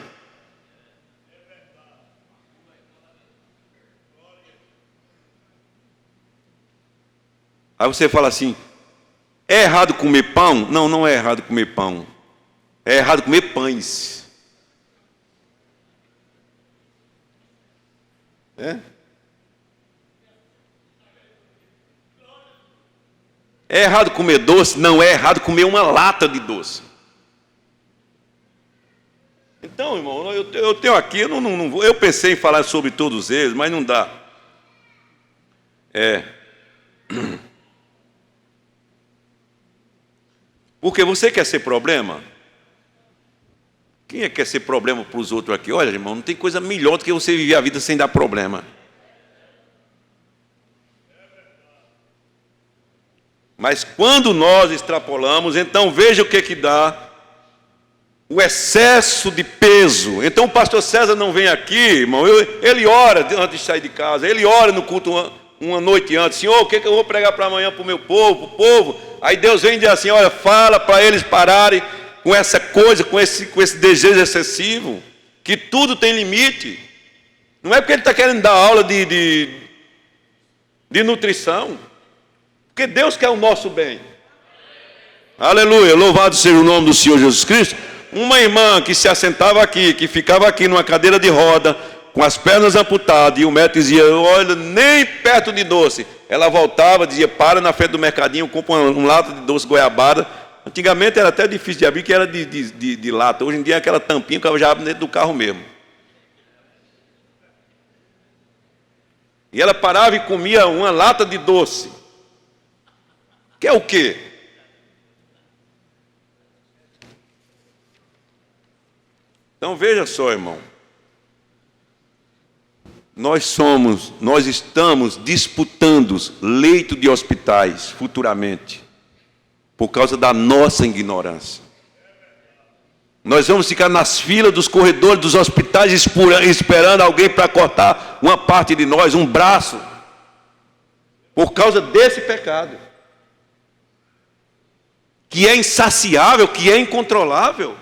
Aí você fala assim: é errado comer pão? Não, não é errado comer pão. É errado comer pães. É errado comer doce? Não, é errado comer uma lata de doce. Então, irmão, eu tenho aqui, eu pensei em falar sobre todos eles, mas não dá. Porque você quer ser problema? Quem é que quer ser problema para os outros aqui? Olha, irmão, não tem coisa melhor do que você viver a vida sem dar problema. Mas quando nós extrapolamos, então veja o que dá. O excesso de peso. Então o pastor César não vem aqui, irmão, ele ora antes de sair de casa, ele ora no culto uma noite antes: Senhor, o que eu vou pregar para amanhã para o meu povo, para o povo? Aí Deus vem e diz assim: olha, fala para eles pararem com essa coisa, com esse desejo excessivo, que tudo tem limite. Não é porque ele está querendo dar aula de nutrição, porque Deus quer o nosso bem. Aleluia, louvado seja o nome do Senhor Jesus Cristo. Uma irmã que se assentava aqui, que ficava aqui numa cadeira de roda, com as pernas amputadas, e o médico dizia: olha, nem perto de doce. Ela voltava, dizia: para na frente do mercadinho, compra um lata de doce goiabada. Antigamente era até difícil de abrir, que era de lata. Hoje em dia é aquela tampinha que já abre dentro do carro mesmo. E ela parava e comia uma lata de doce. Que é o quê? Então veja só, irmão. Nós estamos disputando leito de hospitais futuramente, por causa da nossa ignorância. Nós vamos ficar nas filas dos corredores dos hospitais esperando alguém para cortar uma parte de nós, um braço, por causa desse pecado, que é insaciável, que é incontrolável.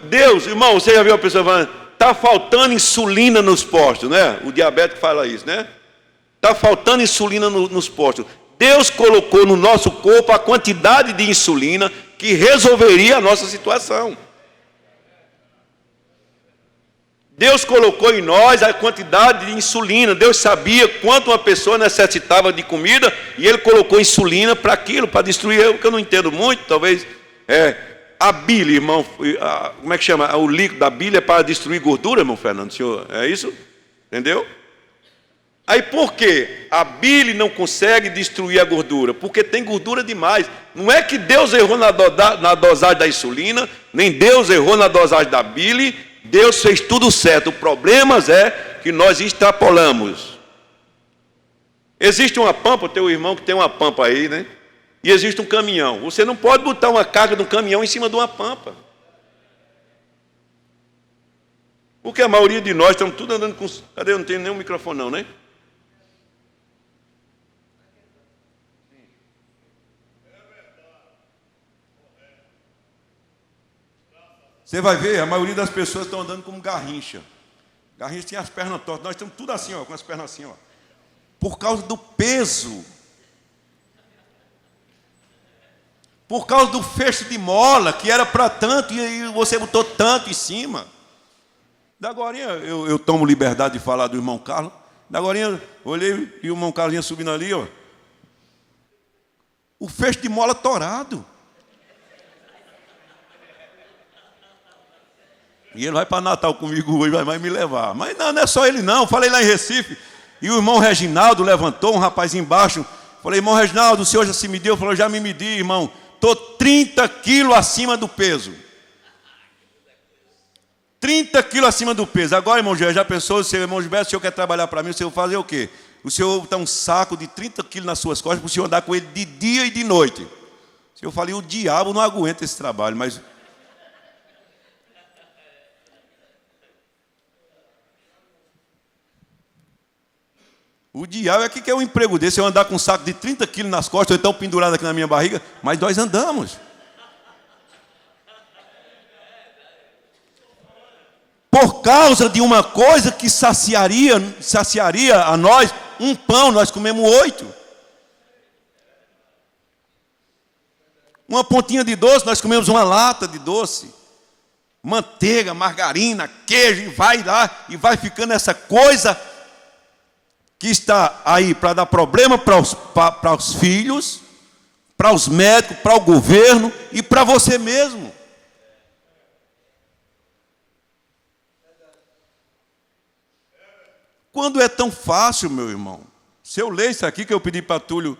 Deus, irmão, você já viu a pessoa falando: está faltando insulina nos postos, né? O diabético fala isso, né? Está faltando insulina nos postos. Deus colocou no nosso corpo a quantidade de insulina que resolveria a nossa situação. Deus colocou em nós a quantidade de insulina. Deus sabia quanto uma pessoa necessitava de comida e Ele colocou insulina para aquilo, para destruir. O que eu não entendo muito, talvez a bile, irmão, como é que chama? O líquido da bile é para destruir gordura, irmão Fernando, senhor? É isso? Entendeu? Aí por quê? A bile não consegue destruir a gordura? Porque tem gordura demais. Não é que Deus errou na dosagem da insulina, nem Deus errou na dosagem da bile. Deus fez tudo certo. O problema é que nós extrapolamos. Existe uma pampa, teu irmão que tem uma pampa aí, né? E existe um caminhão. Você não pode botar uma carga de um caminhão em cima de uma pampa. Porque a maioria de nós estamos tudo andando com... Cadê? Eu não tenho nenhum microfone não, né? Você vai ver, a maioria das pessoas estão andando como Garrincha. Garrincha tem as pernas tortas. Nós estamos tudo assim, ó, com as pernas assim, ó. Por causa do peso. Por causa do fecho de mola, que era para tanto, e você botou tanto em cima. Da agorinha, eu tomo liberdade de falar do irmão Carlos. Da agorinha, olhei e o irmão Carlos ia subindo ali, ó. O fecho de mola torado. E ele vai para Natal comigo hoje, vai me levar. Mas não é só ele não, falei lá em Recife. E o irmão Reginaldo levantou, um rapaz embaixo. Falei, irmão Reginaldo, o senhor já se mediu? Ele falou, já me medi, irmão. Estou 30 quilos acima do peso. 30 quilos acima do peso. Agora, irmão Gilberto, já pensou, se o irmão Gilberto, o senhor quer trabalhar para mim, o senhor vai fazer o quê? O senhor botar um saco de 30 quilos nas suas costas para o senhor andar com ele de dia e de noite. Eu falei, o diabo não aguenta esse trabalho, mas... O diabo é que quer um emprego desse, eu andar com um saco de 30 quilos nas costas, ou então pendurado aqui na minha barriga, mas nós andamos. Por causa de uma coisa que saciaria a nós, um pão, nós comemos 8. Uma pontinha de doce, nós comemos uma lata de doce. Manteiga, margarina, queijo, e vai lá, e vai ficando essa coisa que está aí para dar problema para os filhos, para os médicos, para o governo e para você mesmo. Quando é tão fácil, meu irmão. Se eu ler isso aqui que eu pedi para Túlio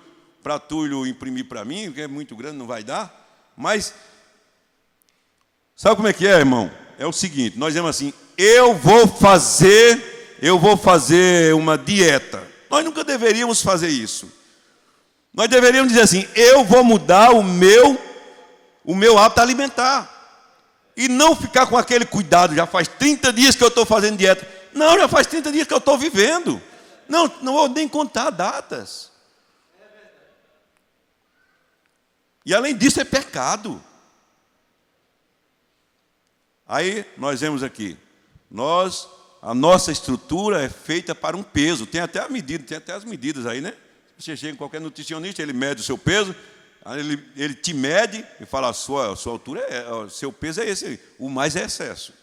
imprimir para mim, que é muito grande, não vai dar. Mas, sabe como é que é, irmão? É o seguinte, nós dizemos assim, eu vou fazer uma dieta. Nós nunca deveríamos fazer isso. Nós deveríamos dizer assim, eu vou mudar o meu hábito alimentar. E não ficar com aquele cuidado, já faz 30 dias que eu estou fazendo dieta. Não, já faz 30 dias que eu estou vivendo. Não vou nem contar datas. E além disso é pecado. Aí nós vemos aqui, a nossa estrutura é feita para um peso. Tem até as medidas aí, né? Você chega em qualquer nutricionista, ele mede o seu peso, ele te mede e fala, a sua altura seu peso é esse, o mais é excesso.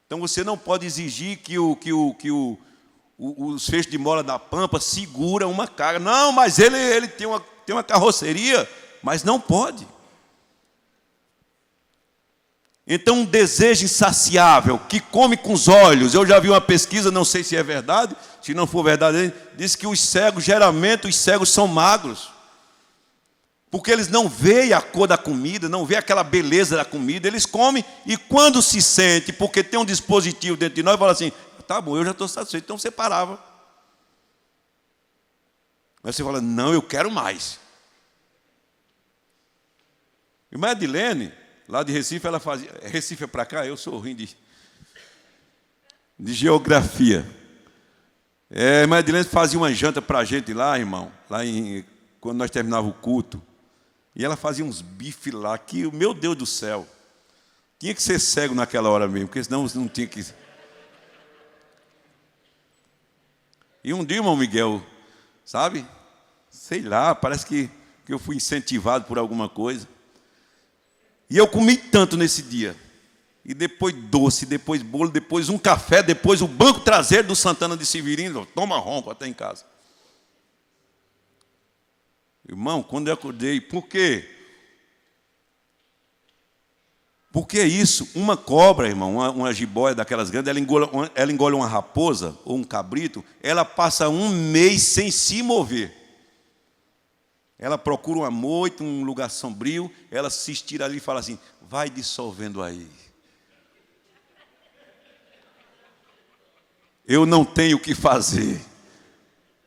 Então você não pode exigir que os feixes de mola da Pampa segura uma carga. Não, mas ele tem uma carroceria, mas não pode. Então, um desejo insaciável, que come com os olhos. Eu já vi uma pesquisa, não sei se é verdade, se não for verdade, diz que geralmente os cegos são magros. Porque eles não veem a cor da comida, não veem aquela beleza da comida, eles comem e quando se sente, porque tem um dispositivo dentro de nós, fala assim, tá bom, eu já estou satisfeito, então você parava. Mas você fala, não, eu quero mais. Irmã Edilene, lá de Recife, ela fazia... Recife é para cá? Eu sou ruim de geografia. A irmã Edilene fazia uma janta para a gente lá, irmão, quando nós terminávamos o culto. E ela fazia uns bifes lá, que, meu Deus do céu, tinha que ser cego naquela hora mesmo, porque senão não tinha que... E um dia, irmão Miguel, sabe? Sei lá, parece que eu fui incentivado por alguma coisa. E eu comi tanto nesse dia. E depois doce, depois bolo, depois um café, depois o banco traseiro do Santana de Severino, toma ronco até em casa. Irmão, quando eu acordei, por quê? Porque é isso, uma cobra, irmão, uma jiboia daquelas grandes, ela engole uma raposa ou um cabrito, ela passa 1 mês sem se mover. Ela procura uma moita, um lugar sombrio, ela se estira ali e fala assim, vai dissolvendo aí. Eu não tenho o que fazer.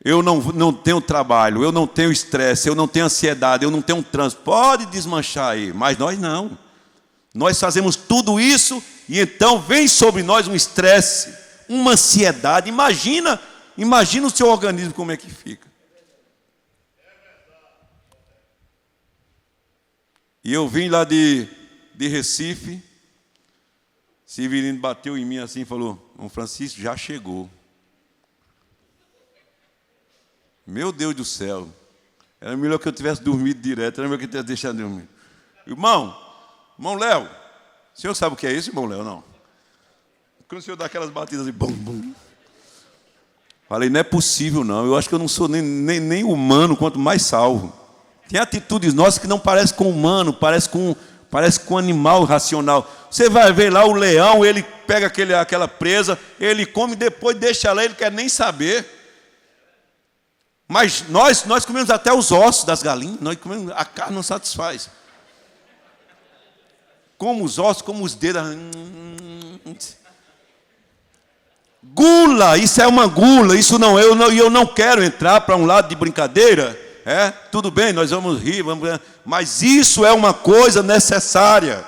Eu não tenho trabalho, eu não tenho estresse, eu não tenho ansiedade, eu não tenho trânsito. Pode desmanchar aí, mas nós não. Nós fazemos tudo isso e então vem sobre nós um estresse, uma ansiedade. Imagina o seu organismo como é que fica. E eu vim lá de Recife, Severino bateu em mim assim e falou, Dom Francisco, já chegou. Meu Deus do céu, era melhor que eu tivesse dormido direto, era melhor que eu tivesse deixado dormir. Irmão Léo, o senhor sabe o que é isso, irmão Léo? Não. Quando o senhor dá aquelas batidas assim, bum, bum. Falei, não é possível não, eu acho que eu não sou nem humano, quanto mais salvo. Tem atitudes nossas que não parecem com humano, parece com animal racional. Você vai ver lá o leão, ele pega aquela presa, ele come, depois deixa lá, ele quer nem saber. Mas nós comemos até os ossos das galinhas, nós comemos, a carne não satisfaz. Como os ossos, como os dedos. Gula, isso é uma gula, isso não, eu não quero entrar para um lado de brincadeira, tudo bem, nós vamos rir, mas isso é uma coisa necessária.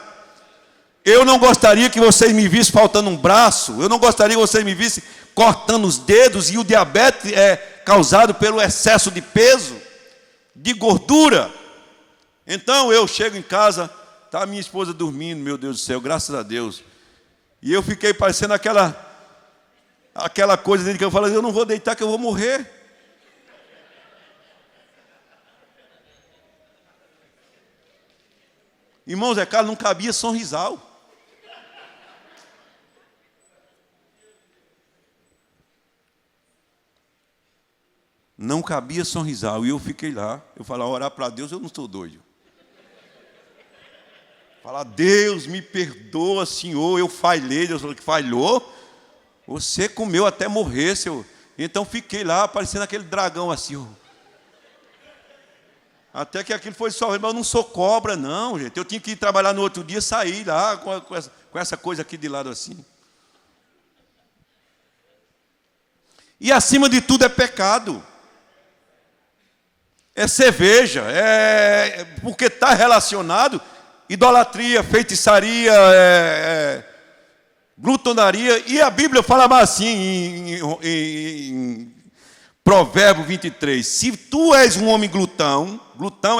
Eu não gostaria que vocês me vissem faltando um braço, eu não gostaria que vocês me vissem cortando os dedos, e o diabetes é causado pelo excesso de peso, de gordura. Então eu chego em casa, está minha esposa dormindo, meu Deus do céu, graças a Deus, e eu fiquei parecendo aquela coisa dele que eu falo, eu não vou deitar que eu vou morrer. Irmão Zé Carlos, não cabia sorrisal. Não cabia sorrisal. E eu fiquei lá. Eu falei, orar para Deus, eu não estou doido. Falar, Deus, me perdoa, Senhor, eu falhei. Deus falou que falhou. Você comeu até morrer, seu. Então fiquei lá, parecendo aquele dragão assim. Ó. Até que aquilo foi só, mas eu não sou cobra, não, gente. Eu tinha que ir trabalhar no outro dia, sair lá com essa coisa aqui de lado assim. E acima de tudo é pecado. É cerveja, porque está relacionado idolatria, feitiçaria, glutonaria, e a Bíblia fala mais assim em Provérbio 23, se tu és um homem glutão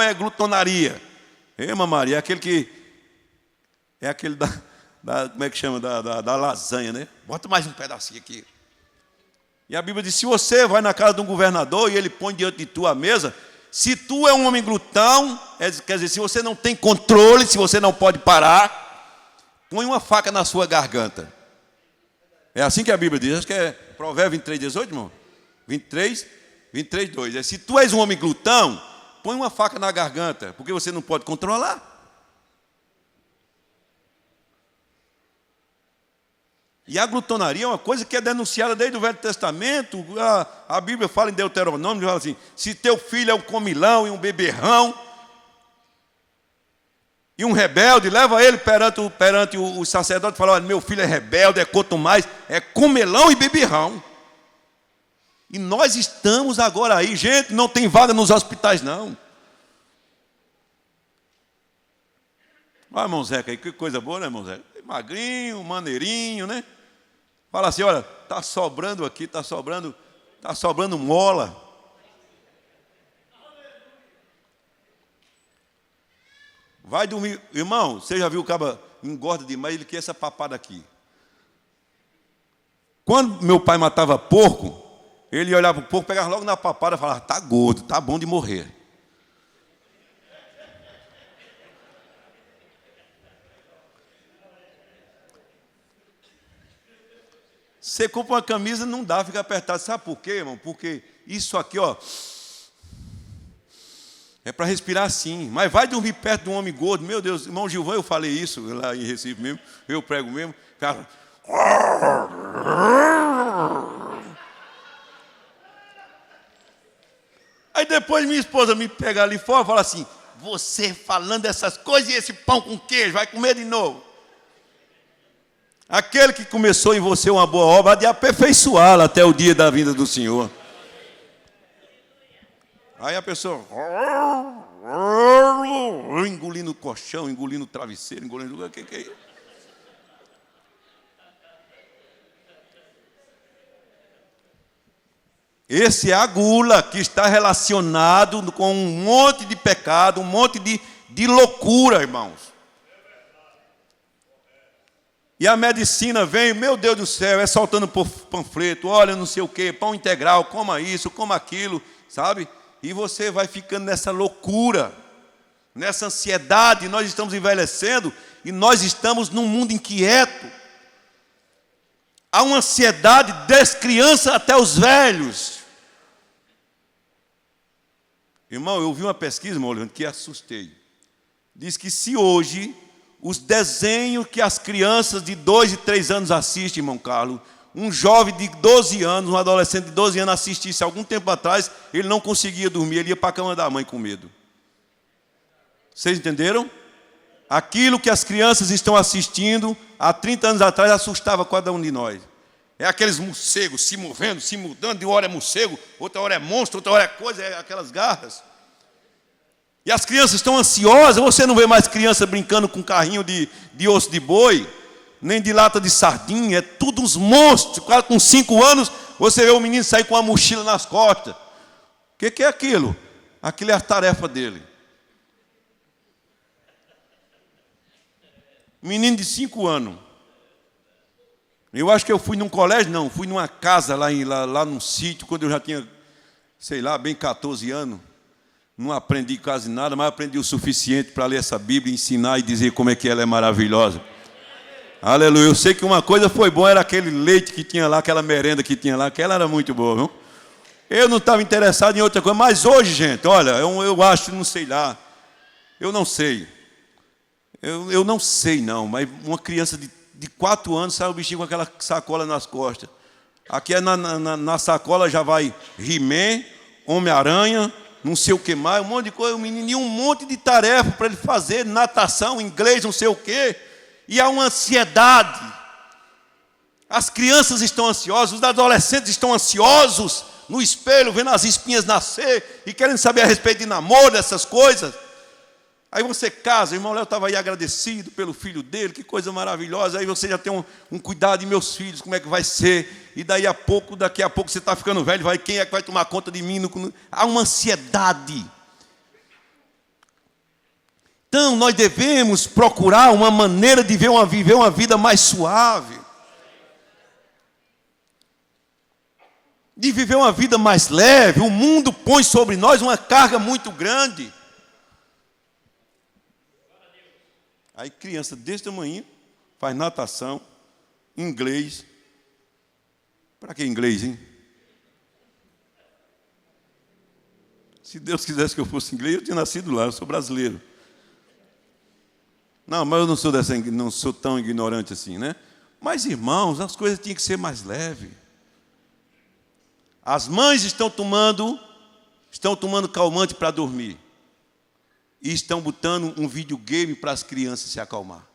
é glutonaria, irmã Maria, é aquele como é que chama, da lasanha, né? Bota mais um pedacinho aqui. E a Bíblia diz, se você vai na casa de um governador e ele põe diante de tu a mesa, se tu é um homem glutão, quer dizer, se você não tem controle, se você não pode parar, põe uma faca na sua garganta. É assim que a Bíblia diz, acho que é Provérbio 23, 18, irmão? 23, 2. Se tu és um homem glutão, põe uma faca na garganta, porque você não pode controlar. E a glutonaria é uma coisa que é denunciada desde o Velho Testamento. A Bíblia fala em Deuteronômio, fala assim, se teu filho é um comilão e um beberrão, e um rebelde, leva ele perante o sacerdote e fala, olha, meu filho é rebelde, quanto mais, é comelão e beberrão. E nós estamos agora aí, gente, não tem vaga nos hospitais, não. Olha, irmão Zeca aí, que coisa boa, né, irmão Zeca? Magrinho, maneirinho, né? Fala assim, olha, está sobrando aqui, está sobrando mola. Vai dormir. Irmão, você já viu o cara engorda demais, ele quer essa papada aqui. Quando meu pai matava porco, ele olhava para o porco, pegava logo na papada e falava, está gordo, está bom de morrer. Você compra uma camisa, não dá, fica apertado. Sabe por quê, irmão? Porque isso aqui, ó, é para respirar assim. Mas vai dormir perto de um homem gordo. Meu Deus, irmão Gilvan, eu falei isso lá em Recife mesmo. Eu prego mesmo. Cara... Aí depois minha esposa me pega ali fora e fala assim, você falando essas coisas e esse pão com queijo, vai comer de novo. Aquele que começou em você uma boa obra, há de aperfeiçoá-la até o dia da vinda do Senhor. Aí a pessoa... engolindo o colchão, engolindo o travesseiro, engolindo... O que é isso? Esse é a gula que está relacionado com um monte de pecado, um monte de loucura, irmãos. E a medicina vem, meu Deus do céu, é soltando panfleto, olha, não sei o quê, pão integral, coma isso, coma aquilo, sabe? E você vai ficando nessa loucura. nessa ansiedade, nós estamos envelhecendo e nós estamos num mundo inquieto. Há uma ansiedade das crianças até os velhos. Irmão, eu vi uma pesquisa, irmão, que assustei. Diz que se hoje os desenhos que as crianças de 2 e 3 anos assistem, irmão Carlos, um jovem de 12 anos, um adolescente de 12 anos assistisse algum tempo atrás, ele não conseguia dormir, ele ia para a cama da mãe com medo. Vocês entenderam? Aquilo que as crianças estão assistindo, há 30 anos atrás, assustava cada um de nós. É aqueles morcegos se movendo, se mudando, de uma hora é morcego, outra hora é monstro, outra hora é coisa, é aquelas garras. E as crianças estão ansiosas, você não vê mais criança brincando com carrinho de osso de boi, nem de lata de sardinha, é tudo uns monstros. Quase com 5 anos, você vê o menino sair com uma mochila nas costas. O que é aquilo? Aquilo é a tarefa dele. Menino de 5 anos. Eu acho que eu fui num colégio, não, fui numa casa lá num sítio, quando eu já tinha, sei lá, bem 14 anos. Não aprendi quase nada, mas aprendi o suficiente para ler essa Bíblia, ensinar e dizer como é que ela é maravilhosa. Aleluia. Eu sei que uma coisa foi boa, era aquele leite que tinha lá, aquela merenda que tinha lá, aquela era muito boa, viu? Eu não estava interessado em outra coisa, mas hoje, gente, olha, eu acho, não sei lá, eu não sei. Eu não sei não, mas uma criança de 4 anos sai o bichinho com aquela sacola nas costas. Aqui na sacola já vai He-Man, Homem-Aranha, não sei o que mais, um monte de coisa, o menininho, um monte de tarefa para ele fazer, natação, inglês, não sei o quê. E há uma ansiedade. As crianças estão ansiosas, os adolescentes estão ansiosos no espelho, vendo as espinhas nascer e querendo saber a respeito de namoro, dessas coisas. Aí você casa, o irmão Léo estava aí agradecido pelo filho dele, que coisa maravilhosa. Aí você já tem um cuidado de meus filhos, como é que vai ser? E daqui a pouco você está ficando velho, quem é que vai tomar conta de mim? Há uma ansiedade. Então, nós devemos procurar uma maneira de viver uma vida mais suave. De viver uma vida mais leve. O mundo põe sobre nós uma carga muito grande. Aí criança desse tamanho faz natação, inglês. Para que inglês, hein? Se Deus quisesse que eu fosse inglês, eu tinha nascido lá, eu sou brasileiro. Não, mas eu não sou tão ignorante assim, né? Mas, irmãos, as coisas tinham que ser mais leves. As mães estão tomando calmante para dormir. E estão botando um videogame para as crianças se acalmar.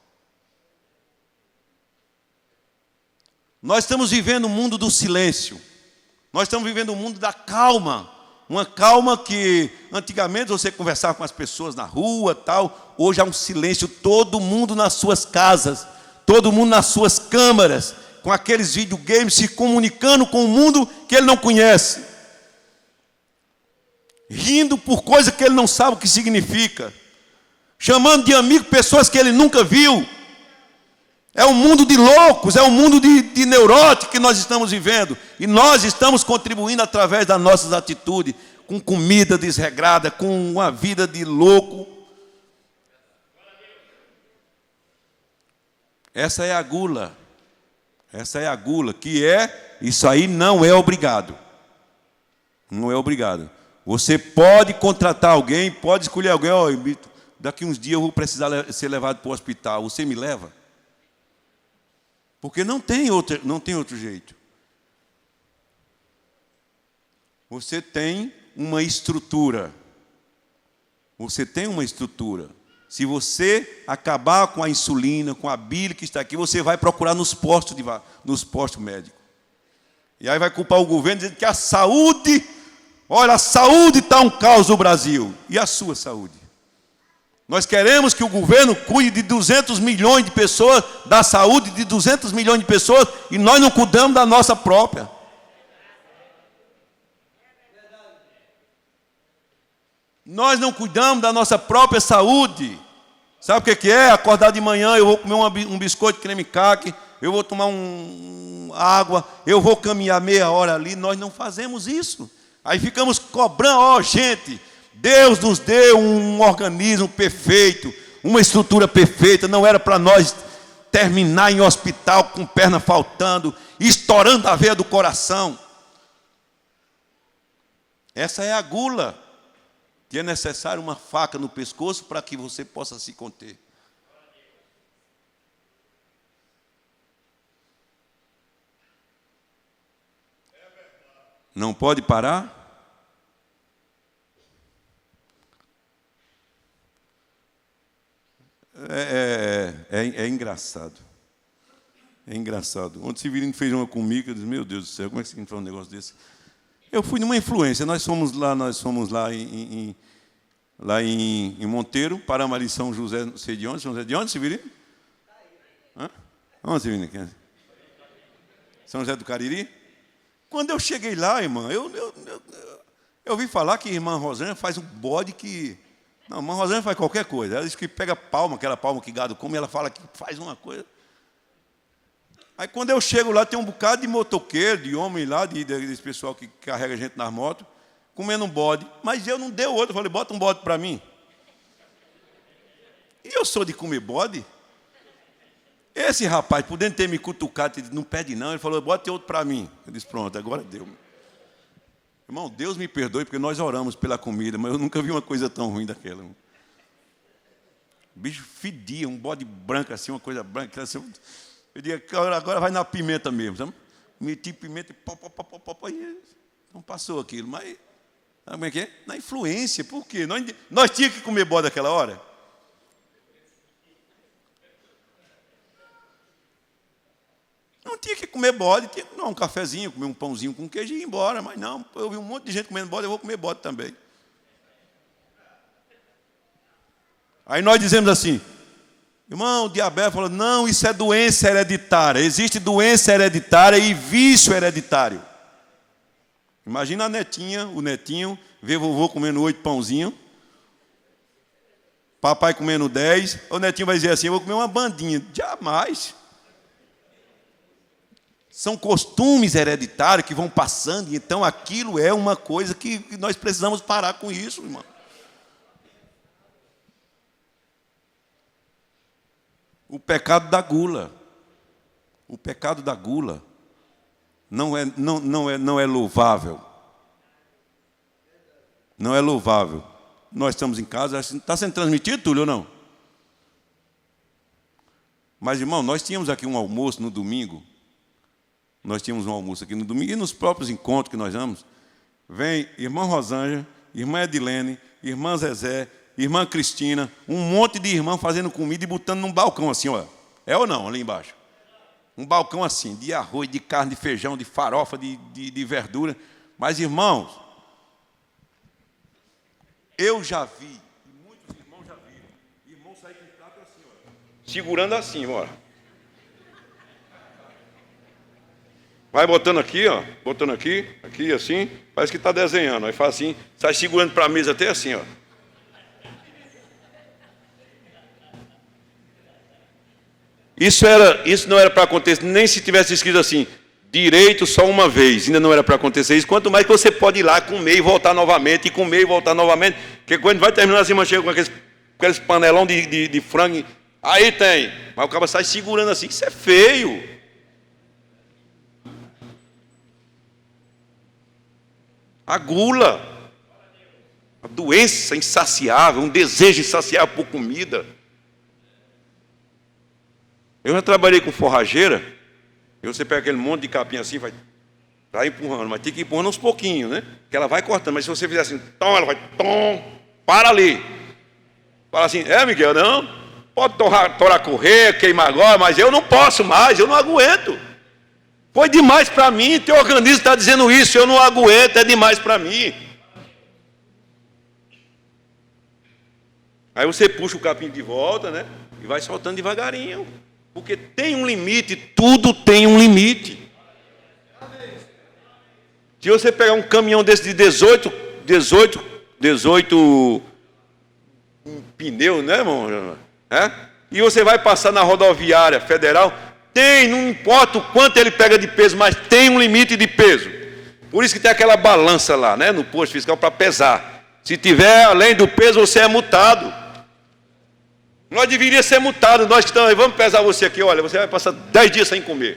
Nós estamos vivendo um mundo do silêncio. Nós estamos vivendo um mundo da calma. Uma calma que antigamente você conversava com as pessoas na rua, tal. Hoje há um silêncio, todo mundo nas suas casas, todo mundo nas suas câmaras, com aqueles videogames se comunicando com o mundo que ele não conhece. Rindo por coisa que ele não sabe o que significa, chamando de amigo pessoas que ele nunca viu. É um mundo de loucos, é um mundo de neuróticos que nós estamos vivendo, e nós estamos contribuindo através das nossas atitudes, com comida desregrada, com uma vida de louco. Essa é a gula, isso aí não é obrigado, não é obrigado. Você pode contratar alguém, pode escolher alguém, daqui uns dias eu vou precisar ser levado para o hospital, você me leva? Porque não tem outro jeito. Você tem uma estrutura. Se você acabar com a insulina, com a bile que está aqui, você vai procurar nos postos médicos. E aí vai culpar o governo dizendo que a saúde está um caos no Brasil. E a sua saúde? Nós queremos que o governo cuide de 200 milhões de pessoas, da saúde de 200 milhões de pessoas, e nós não cuidamos da nossa própria. Nós não cuidamos da nossa própria saúde. Sabe o que é? Acordar de manhã, eu vou comer um biscoito de creme caqui, eu vou tomar água, eu vou caminhar meia hora ali. Nós não fazemos isso. Aí ficamos cobrando, gente, Deus nos deu um organismo perfeito, uma estrutura perfeita. Não era para nós terminar em hospital com perna faltando, estourando a veia do coração. Essa é a gula, que é necessário uma faca no pescoço para que você possa se conter. Não pode parar? É engraçado. É engraçado. Ontem o Severino fez uma comigo, eu disse, meu Deus do céu, como é que você faz um negócio desse? Eu fui numa influência, nós fomos lá em Monteiro, paramos ali em São José, não sei de onde, São José de onde, Severino? Hã? Onde, Severino? São José do Cariri? Quando eu cheguei lá, irmã, eu ouvi falar que a irmã Rosângela faz um bode que... Não, a irmã Rosângela faz qualquer coisa. Ela diz que pega palma, aquela palma que gado come, ela fala que faz uma coisa. Aí quando eu chego lá, tem um bocado de motoqueiro, de homem lá, desse pessoal que carrega a gente nas motos, comendo um bode. Mas eu não dei outro, eu falei, bota um bode para mim. E eu sou de comer bode? Esse rapaz, podendo ter me cutucado, não pede não, ele falou, bota outro para mim. Eu disse, pronto, agora deu. Irmão, Deus me perdoe, porque nós oramos pela comida, mas eu nunca vi uma coisa tão ruim daquela. O bicho fedia, um bode branco assim, uma coisa branca. Assim, eu digo, agora vai na pimenta mesmo, sabe? Meti pimenta e e não passou aquilo, mas sabe como é que é? Na influência, por quê? Nós tínhamos que comer bode naquela hora. Não tinha que comer bode, tinha que tomar um cafezinho, comer um pãozinho com queijo e ir embora. Mas não, eu vi um monte de gente comendo bode, eu vou comer bode também. Aí nós dizemos assim, irmão, o diabetes falou, não, isso é doença hereditária. Existe doença hereditária e vício hereditário. Imagina a netinha, o netinho, ver vovô comendo 8 pãozinhos, papai comendo 10, o netinho vai dizer assim, eu vou comer uma bandinha. Jamais. São costumes hereditários que vão passando, e então aquilo é uma coisa que nós precisamos parar com isso, irmão. O pecado da gula. O pecado da gula não é louvável. Não é louvável. Nós estamos em casa, está sendo transmitido, Túlio, ou não? Mas, irmão, nós tínhamos aqui um almoço no domingo. Nós tínhamos um almoço aqui no domingo, e nos próprios encontros que nós vamos, vem irmã Rosângela, irmã Edilene, irmã Zezé, irmã Cristina, um monte de irmã fazendo comida e botando num balcão assim, ó. É ou não, ali embaixo? Um balcão assim, de arroz, de carne, de feijão, de farofa, de verdura. Mas, irmãos, eu já vi, e muitos irmãos já viram, irmão sair com o prato assim, ó. Segurando assim, ó. Vai botando aqui, ó, botando aqui, assim, parece que está desenhando. Aí faz assim, sai segurando para a mesa até assim, ó. Isso não era para acontecer, nem se tivesse escrito assim, direito só uma vez, ainda não era para acontecer isso. Quanto mais que você pode ir lá comer e voltar novamente, e comer e voltar novamente, porque quando vai terminar assim, chega com aqueles panelão de frango, aí tem, mas o cara sai segurando assim, isso é feio. A gula, a doença insaciável, um desejo insaciável por comida. Eu já trabalhei com forrageira, e você pega aquele monte de capim assim, vai empurrando, mas tem que ir empurrando aos pouquinhos, né? Que ela vai cortando, mas se você fizer assim, tom, ela vai, tom, para ali. Fala assim, Miguel, não, pode torar correr, queimar agora, mas eu não posso mais, eu não aguento. Foi demais para mim, teu organismo está dizendo isso, eu não aguento, é demais para mim. Aí você puxa o capim de volta, né? E vai soltando devagarinho. Porque tem um limite, tudo tem um limite. Se você pegar um caminhão desse de 18 pneus, né, irmão? E você vai passar na rodoviária federal, não importa o quanto ele pega de peso, mas tem um limite de peso. Por isso que tem aquela balança lá, né, no posto fiscal para pesar. Se tiver além do peso, você é multado. Nós deveríamos ser multados, nós que estamos aí, vamos pesar você aqui, olha, você vai passar 10 dias sem comer.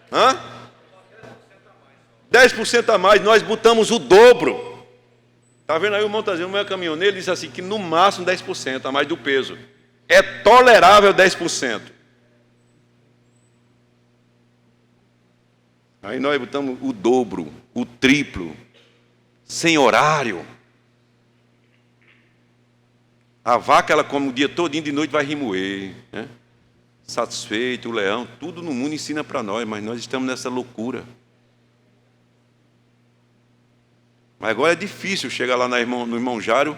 Hã? 10% a mais, nós botamos o dobro. Está vendo aí o Montazinho, o meu caminhoneiro, ele disse assim, que no máximo 10% a mais do peso. É tolerável 10%. Aí nós botamos o dobro, o triplo, sem horário. A vaca, ela come o dia todinho, de noite vai remoer, né? Satisfeito, o leão, tudo no mundo ensina para nós, mas nós estamos nessa loucura. Mas agora é difícil chegar lá no irmão Jário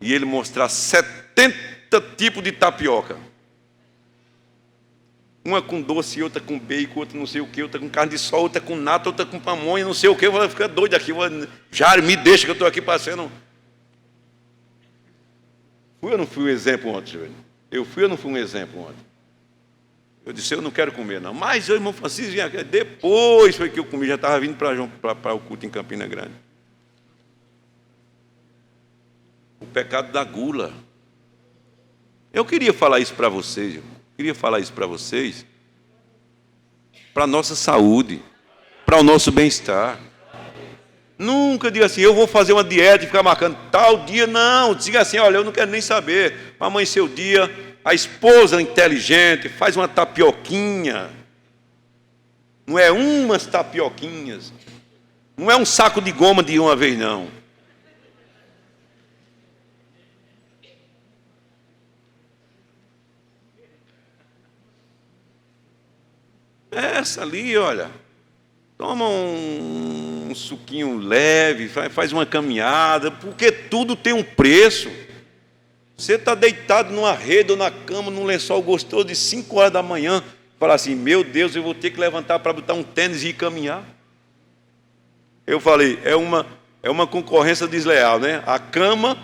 e ele mostrar 70 tipos de tapioca. Uma com doce, outra com bacon, outra não sei o que, outra com carne de sol, outra com nata, outra com pamonha, não sei o que. Eu vou ficar doido aqui. Jário, me deixa que eu estou aqui passando. Fui ou não fui um exemplo ontem, Júlio? Eu fui ou não fui um exemplo ontem? Eu disse, eu não quero comer, não. Mas o irmão Francisco vinha aqui. Depois foi que eu comi, já estava vindo para o culto em Campina Grande. O pecado da gula. Eu queria falar isso para vocês, irmão. Queria falar isso para vocês, para a nossa saúde, para o nosso bem-estar. Nunca diga assim, eu vou fazer uma dieta e ficar marcando tal dia. Não, diga assim, olha, eu não quero nem saber. Para amanhecer o dia, a esposa inteligente faz uma tapioquinha. Não é umas tapioquinhas. Não é um saco de goma de uma vez, não. Essa ali, olha, toma um suquinho leve, faz uma caminhada, porque tudo tem um preço. Você está deitado numa rede ou na cama, num lençol gostoso de 5 horas da manhã, fala assim, meu Deus, eu vou ter que levantar para botar um tênis e ir caminhar. Eu falei, é uma concorrência desleal, né? A cama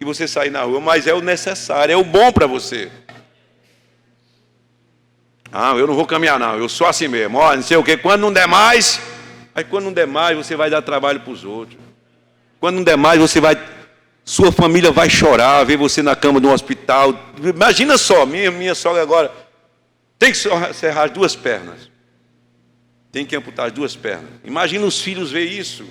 e você sair na rua, mas é o necessário, é o bom para você. Ah, eu não vou caminhar não, eu sou assim mesmo, olha, não sei o quê, quando não der mais, aí quando não der mais, você vai dar trabalho para os outros. Quando não der mais, sua família vai chorar, ver você na cama de um hospital. Imagina só, minha sogra agora tem que serrar as 2 pernas. Tem que amputar as 2 pernas. Imagina os filhos ver isso.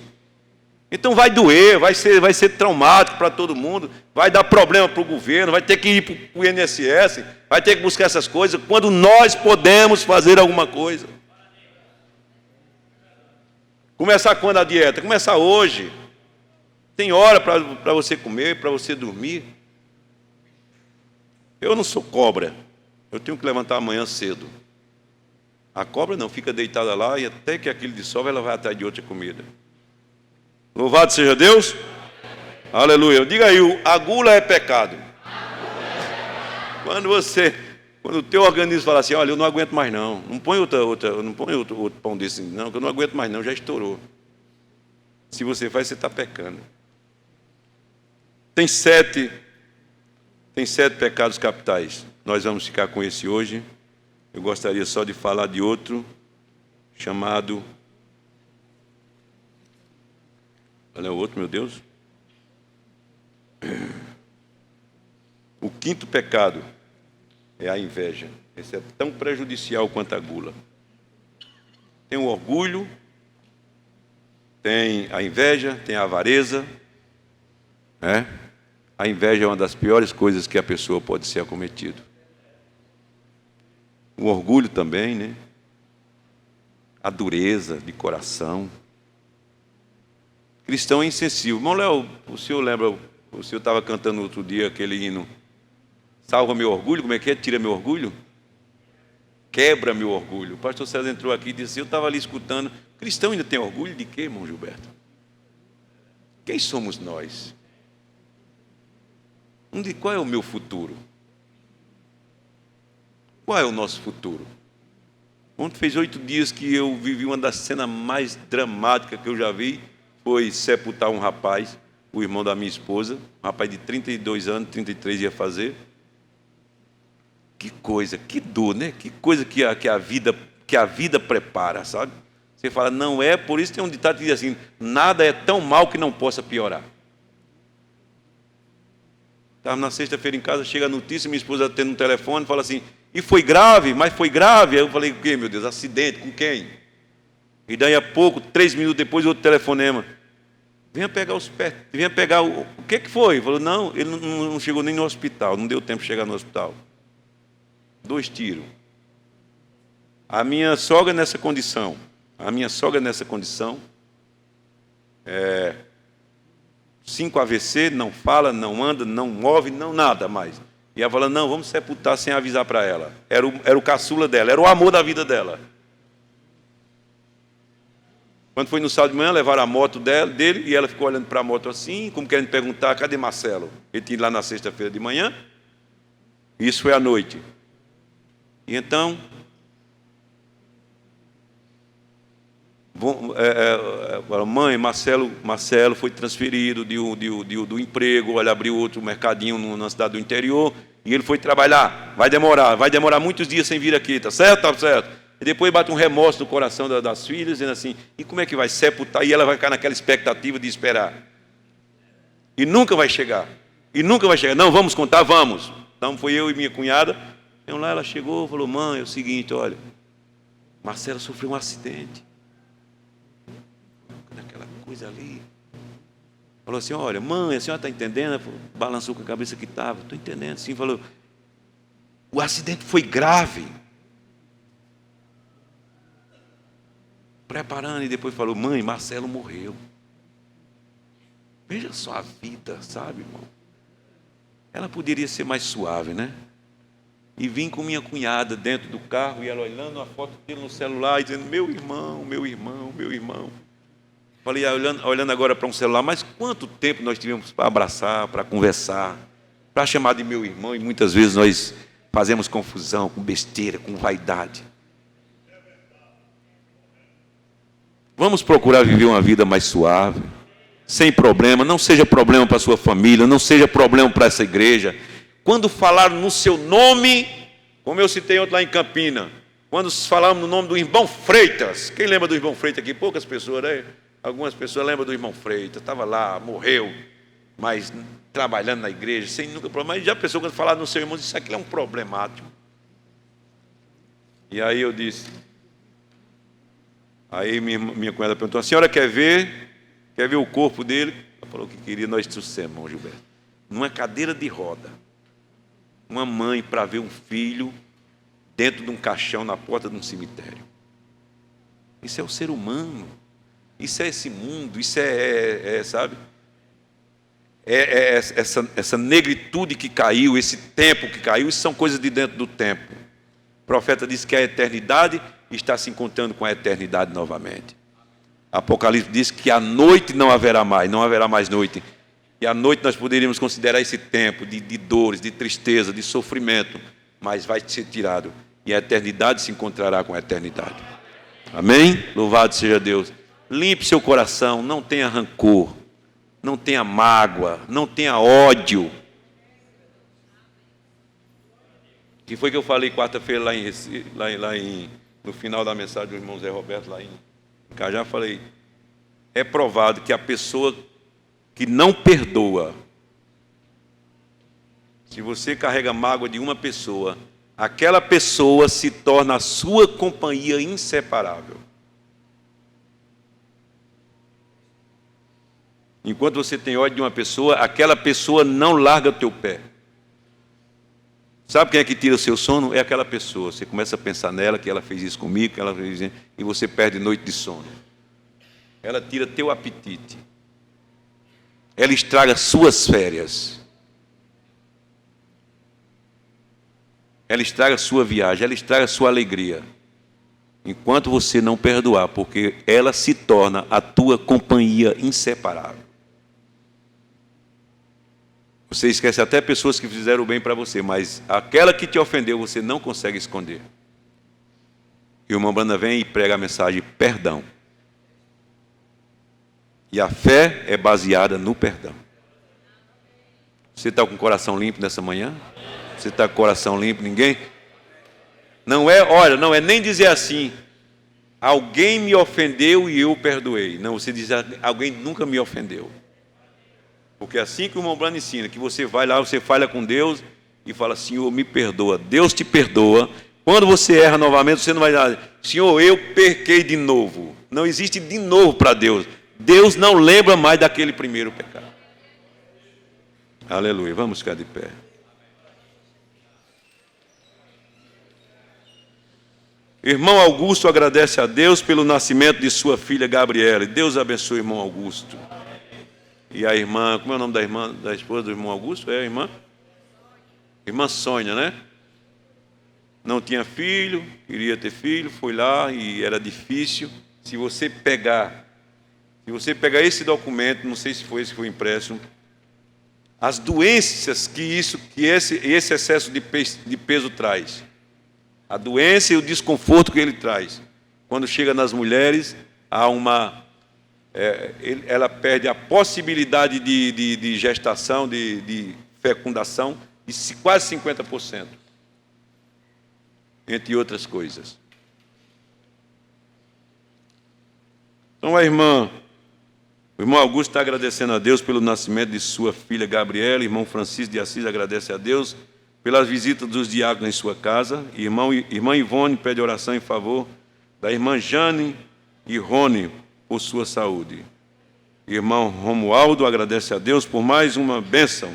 Então vai doer, vai ser traumático para todo mundo, vai dar problema para o governo, vai ter que ir para o INSS, vai ter que buscar essas coisas, quando nós podemos fazer alguma coisa. Começar quando a dieta? Começar hoje. Tem hora para você comer, para você dormir. Eu não sou cobra, eu tenho que levantar amanhã cedo. A cobra não, fica deitada lá e até que aquilo dissolve, ela vai atrás de outra comida. Louvado seja Deus. Aleluia. Diga aí, a gula é pecado. Quando o teu organismo fala assim, olha, eu não aguento mais não. Não põe outro pão desse não, que eu não aguento mais não, já estourou. Se você faz, você está pecando. Tem 7 pecados capitais. Nós vamos ficar com esse hoje. Eu gostaria só de falar de outro, chamado... Olha o outro, meu Deus. O 5º pecado é a inveja. Esse é tão prejudicial quanto a gula. Tem o orgulho, tem a inveja, tem a avareza. Né? A inveja é uma das piores coisas que a pessoa pode ser acometida. O orgulho também, né? A dureza de coração. Cristão é insensível. Irmão Léo, o senhor lembra, o senhor estava cantando outro dia aquele hino, salva meu orgulho, como é que é? Tira meu orgulho? Quebra meu orgulho. O pastor César entrou aqui e disse, eu estava ali escutando, cristão ainda tem orgulho de quê, irmão Gilberto? Quem somos nós? Qual é o meu futuro? Qual é o nosso futuro? Ontem fez 8 dias que eu vivi uma das cenas mais dramáticas que eu já vi, foi sepultar um rapaz, o irmão da minha esposa, um rapaz de 32 anos, 33 ia fazer. Que coisa, que dor, né? Que coisa que a vida prepara, sabe? Você fala, não é, por isso tem um ditado que diz assim, nada é tão mal que não possa piorar. Estava na sexta-feira em casa, chega a notícia, minha esposa atende um telefone, fala assim, e foi grave, mas foi grave. Aí eu falei, o quê, meu Deus, acidente, com quem? E daí a pouco, 3 minutos depois, outro telefonema. Venha pegar os pés, venha pegar o que foi? Ele falou, não, ele não chegou nem no hospital, não deu tempo de chegar no hospital. 2 tiros. A minha sogra nessa condição, 5 AVC, não fala, não anda, não move, não nada mais. E ela falou, não, vamos sepultar sem avisar para ela. Era o caçula dela, era o amor da vida dela. Quando foi no sábado de manhã, levaram a moto dele, e ela ficou olhando para a moto assim, como querendo perguntar, cadê Marcelo? Ele tinha ido lá na sexta-feira de manhã, e isso foi à noite. E então, mãe, Marcelo foi transferido do emprego, ele abriu outro mercadinho na cidade do interior, e ele foi trabalhar, vai demorar muitos dias sem vir aqui, tá certo? Tá certo. E depois bate um remorso no coração das filhas, dizendo assim, e como é que vai sepultar? E ela vai ficar naquela expectativa de esperar. E nunca vai chegar. Não, vamos contar, vamos. Então foi eu e minha cunhada. Então lá ela chegou e falou, mãe, é o seguinte, olha, Marcelo sofreu um acidente. Naquela coisa ali. Falou assim, olha, mãe, a senhora está entendendo? Balançou com a cabeça que estava, estou entendendo. Sim, falou, o acidente foi grave. Preparando, e depois falou, mãe, Marcelo morreu. Veja só a vida, sabe, irmão? Ela poderia ser mais suave, né? E vim com minha cunhada dentro do carro, e ela olhando a foto dele no celular, e dizendo, meu irmão. Falei, olhando agora para um celular, mas quanto tempo nós tivemos para abraçar, para conversar, para chamar de meu irmão, e muitas vezes nós fazemos confusão, com besteira, com vaidade. Vamos procurar viver uma vida mais suave, sem problema, não seja problema para a sua família, não seja problema para essa igreja. Quando falaram no seu nome, como eu citei ontem lá em Campina, quando falaram no nome do irmão Freitas, quem lembra do irmão Freitas aqui? Poucas pessoas, né? Algumas pessoas lembram do irmão Freitas, estava lá, morreu, mas trabalhando na igreja, sem nunca problema. Mas já pensou quando falaram no seu irmão, isso aqui é um problemático. E aí eu disse... Aí minha cunhada perguntou, a senhora quer ver o corpo dele? Ela falou que queria, nós trouxemos, irmão Gilberto. Numa cadeira de roda. Uma mãe para ver um filho dentro de um caixão na porta de um cemitério. Isso é o ser humano. Isso é esse mundo. Isso sabe? Essa negritude que caiu, esse tempo que caiu, isso são coisas de dentro do tempo. O profeta disse que a eternidade está se encontrando com a eternidade novamente. Apocalipse diz que a noite não haverá mais noite. E a noite nós poderíamos considerar esse tempo de dores, de tristeza, de sofrimento, mas vai ser tirado. E a eternidade se encontrará com a eternidade. Amém? Louvado seja Deus. Limpe seu coração, não tenha rancor, não tenha mágoa, não tenha ódio. O que foi que eu falei quarta-feira lá em Recife, no final da mensagem do irmão Zé Roberto, lá em Cajá, falei, é provado que a pessoa que não perdoa, se você carrega mágoa de uma pessoa, aquela pessoa se torna a sua companhia inseparável. Enquanto você tem ódio de uma pessoa, aquela pessoa não larga o teu pé. Sabe quem é que tira o seu sono? É aquela pessoa. Você começa a pensar nela, que ela fez isso comigo, que ela fez isso, e você perde noite de sono. Ela tira teu apetite. Ela estraga suas férias. Ela estraga sua viagem, ela estraga sua alegria. Enquanto você não perdoar, porque ela se torna a tua companhia inseparável. Você esquece até pessoas que fizeram o bem para você, mas aquela que te ofendeu, você não consegue esconder. E o irmão Branda vem e prega a mensagem, perdão. E a fé é baseada no perdão. Você está com o coração limpo nessa manhã? Você está com o coração limpo? Ninguém? Não é nem dizer assim, alguém me ofendeu e eu perdoei. Não, você diz, alguém nunca me ofendeu. Porque assim que o irmão Brando ensina, que você vai lá, você fala com Deus e fala, Senhor, me perdoa. Deus te perdoa. Quando você erra novamente, você não vai dizer, Senhor, eu pequei de novo. Não existe de novo para Deus. Deus não lembra mais daquele primeiro pecado. Aleluia. Vamos ficar de pé. Irmão Augusto agradece a Deus pelo nascimento de sua filha Gabriela. Deus abençoe o irmão Augusto. E a irmã, como é o nome da irmã, da esposa do irmão Augusto? É a irmã? Irmã Sônia, né? Não tinha filho, queria ter filho, foi lá e era difícil. Se você pegar esse documento, não sei se foi esse que foi impresso, as doenças que esse excesso de peso traz, a doença e o desconforto que ele traz, quando chega nas mulheres, há ela perde a possibilidade de gestação, de fecundação, de quase 50%, entre outras coisas. Então o irmão Augusto está agradecendo a Deus pelo nascimento de sua filha Gabriela. Irmão Francisco de Assis agradece a Deus pelas visitas dos diáconos em sua casa. Irmã Ivone pede oração em favor da irmã Jane e Rony por sua saúde. Irmão Romualdo agradece a Deus por mais uma bênção.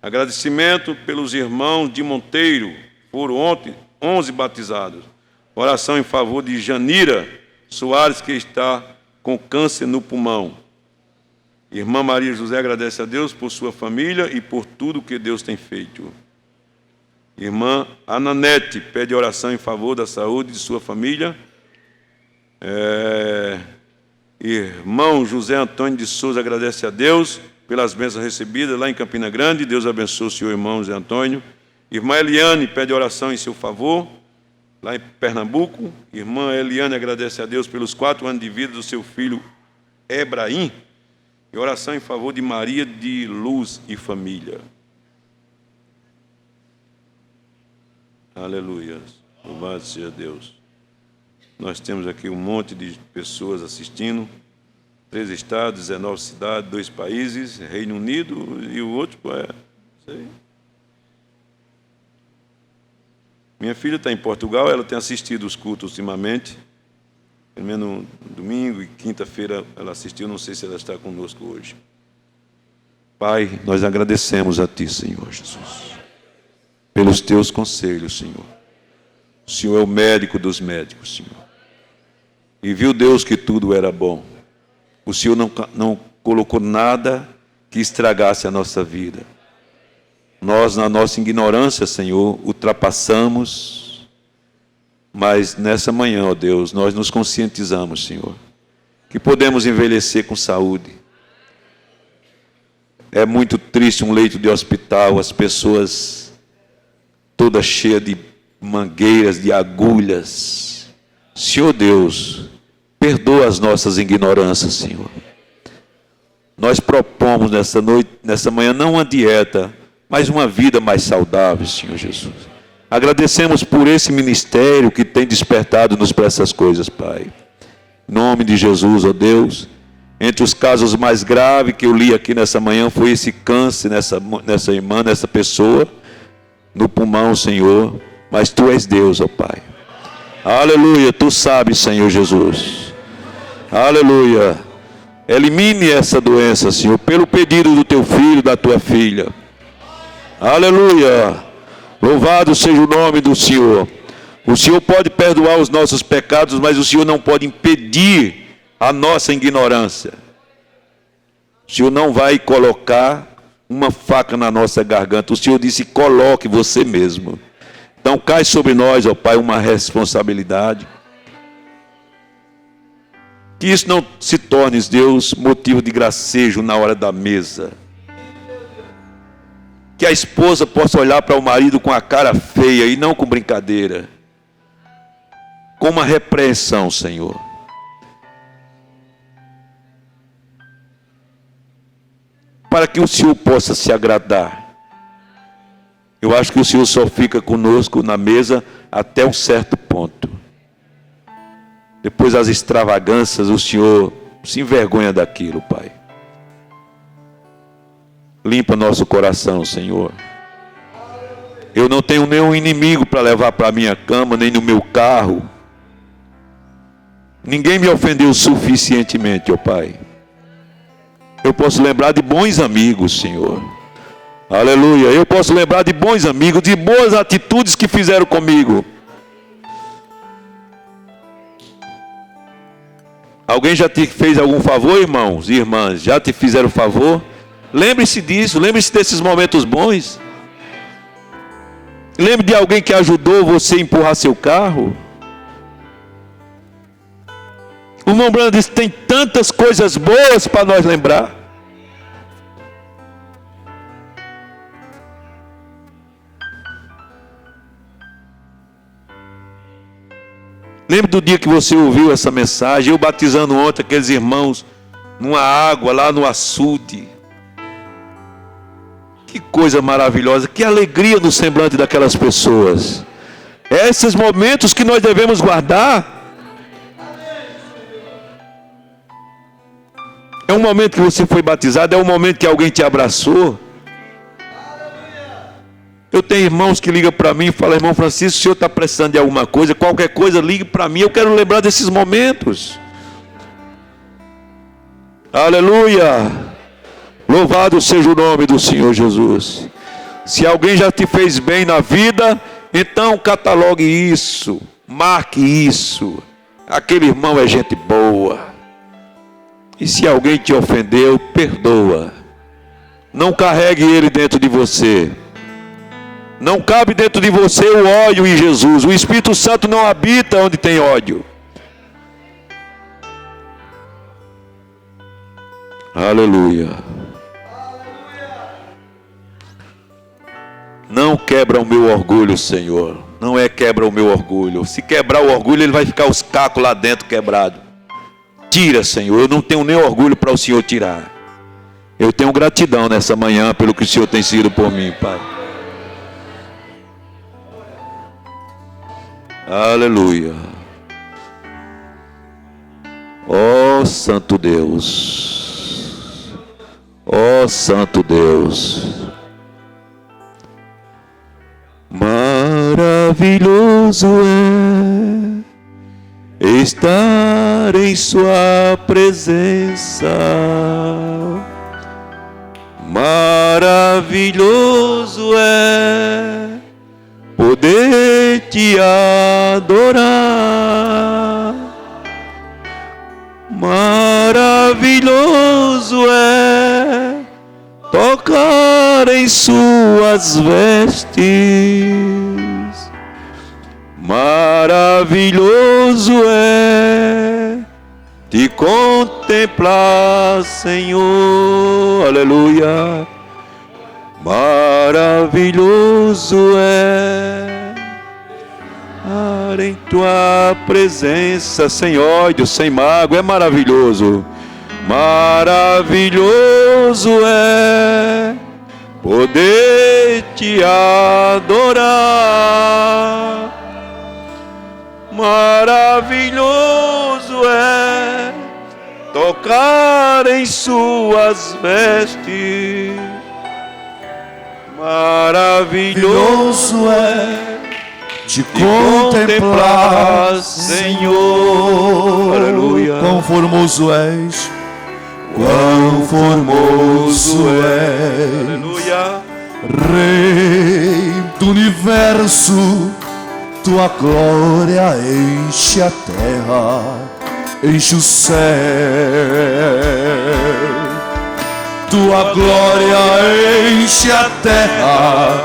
Agradecimento pelos irmãos de Monteiro, foram ontem 11 batizados. Oração em favor de Janira Soares, que está com câncer no pulmão. Irmã Maria José agradece a Deus por sua família e por tudo que Deus tem feito. Irmã Ananete pede oração em favor da saúde de sua família. Irmão José Antônio de Souza agradece a Deus pelas bênçãos recebidas lá em Campina Grande. Deus abençoe o seu irmão José Antônio. Irmã Eliane pede oração em seu favor, lá em Pernambuco. Irmã Eliane agradece a Deus pelos 4 anos de vida do seu filho Ebraim. E oração em favor de Maria de Luz e família. Aleluia. Louvado seja Deus. Nós temos aqui um monte de pessoas assistindo. 3 estados, 19 cidades, 2 países, Reino Unido e o outro sei. Minha filha está em Portugal, ela tem assistido os cultos ultimamente. Pelo menos domingo e quinta-feira ela assistiu, não sei se ela está conosco hoje. Pai, nós agradecemos a Ti, Senhor Jesus, pelos Teus conselhos, Senhor. O Senhor é o médico dos médicos, Senhor. E viu Deus que tudo era bom. O Senhor não colocou nada que estragasse a nossa vida. Nós, na nossa ignorância, Senhor, ultrapassamos, mas nessa manhã, ó Deus, nós nos conscientizamos, Senhor, que podemos envelhecer com saúde. É muito triste um leito de hospital, as pessoas todas cheias de mangueiras, de agulhas. Senhor Deus, perdoa as nossas ignorâncias, Senhor. Nós propomos nessa manhã, não uma dieta, mas uma vida mais saudável, Senhor Jesus. Agradecemos por esse ministério que tem despertado-nos para essas coisas, Pai. Em nome de Jesus, ó Deus, entre os casos mais graves que eu li aqui nessa manhã, foi esse câncer nessa irmã, nessa pessoa, no pulmão, Senhor. Mas Tu és Deus, ó Pai. Aleluia, Tu sabes, Senhor Jesus. Aleluia. Elimine essa doença, Senhor, pelo pedido do Teu filho, da Tua filha. Aleluia. Louvado seja o nome do Senhor. O Senhor pode perdoar os nossos pecados, mas o Senhor não pode impedir a nossa ignorância. O Senhor não vai colocar uma faca na nossa garganta. O Senhor disse, coloque você mesmo. Então cai sobre nós, ó Pai, uma responsabilidade. Que isso não se torne, Deus, motivo de gracejo na hora da mesa. Que a esposa possa olhar para o marido com a cara feia e não com brincadeira. Com uma repreensão, Senhor. Para que o Senhor possa se agradar. Eu acho que o Senhor só fica conosco na mesa até um certo ponto. depois das extravagâncias, o Senhor se envergonha daquilo, Pai. Limpa nosso coração, Senhor. Eu não tenho nenhum inimigo para levar para a minha cama, nem no meu carro. Ninguém me ofendeu suficientemente, ó Pai. Eu posso lembrar de bons amigos, Senhor. Aleluia. Eu posso lembrar de bons amigos, de boas atitudes que fizeram comigo. Alguém já te fez algum favor, irmãos e irmãs? Já te fizeram favor? Lembre-se disso, lembre-se desses momentos bons. Lembre de alguém que ajudou você a empurrar seu carro. O irmão Branham disse: tem tantas coisas boas para nós lembrar. Lembre do dia que você ouviu essa mensagem, eu batizando ontem aqueles irmãos numa água lá no açude. Que coisa maravilhosa, que alegria no semblante daquelas pessoas. É esses momentos que nós devemos guardar. É um momento que você foi batizado, é um momento que alguém te abraçou. Eu tenho irmãos que ligam para mim e falam: irmão Francisco, se o senhor está precisando de alguma coisa, qualquer coisa, ligue para mim, eu quero lembrar desses momentos. Aleluia! Louvado seja o nome do Senhor Jesus. Se alguém já te fez bem na vida, então catalogue isso, marque isso. Aquele irmão é gente boa. E se alguém te ofendeu, perdoa. Não carregue ele dentro de você. Não cabe dentro de você o ódio em Jesus. O Espírito Santo não habita onde tem ódio. Aleluia. Não quebra o meu orgulho, Senhor. Não é quebra o meu orgulho. Se quebrar o orgulho, ele vai ficar os cacos lá dentro quebrado. Tira, Senhor. Eu não tenho nem orgulho para o Senhor tirar. Eu tenho gratidão nessa manhã pelo que o Senhor tem sido por mim, Pai. Aleluia. Ó Santo Deus. Ó Santo Deus. Maravilhoso é estar em sua presença. Maravilhoso é poder te adorar. Maravilhoso é tocar em suas vestes. Maravilhoso é te contemplar, Senhor. Aleluia. Maravilhoso é estar em tua presença, sem ódio, sem mágoa. É maravilhoso. Maravilhoso é poder te adorar. Maravilhoso é tocar em suas vestes. Maravilhoso é te contemplar, Senhor. Aleluia. Quão formoso és, quão formoso és. Aleluia. Rei do universo, tua glória enche a terra, enche o céu. Tua glória enche a terra,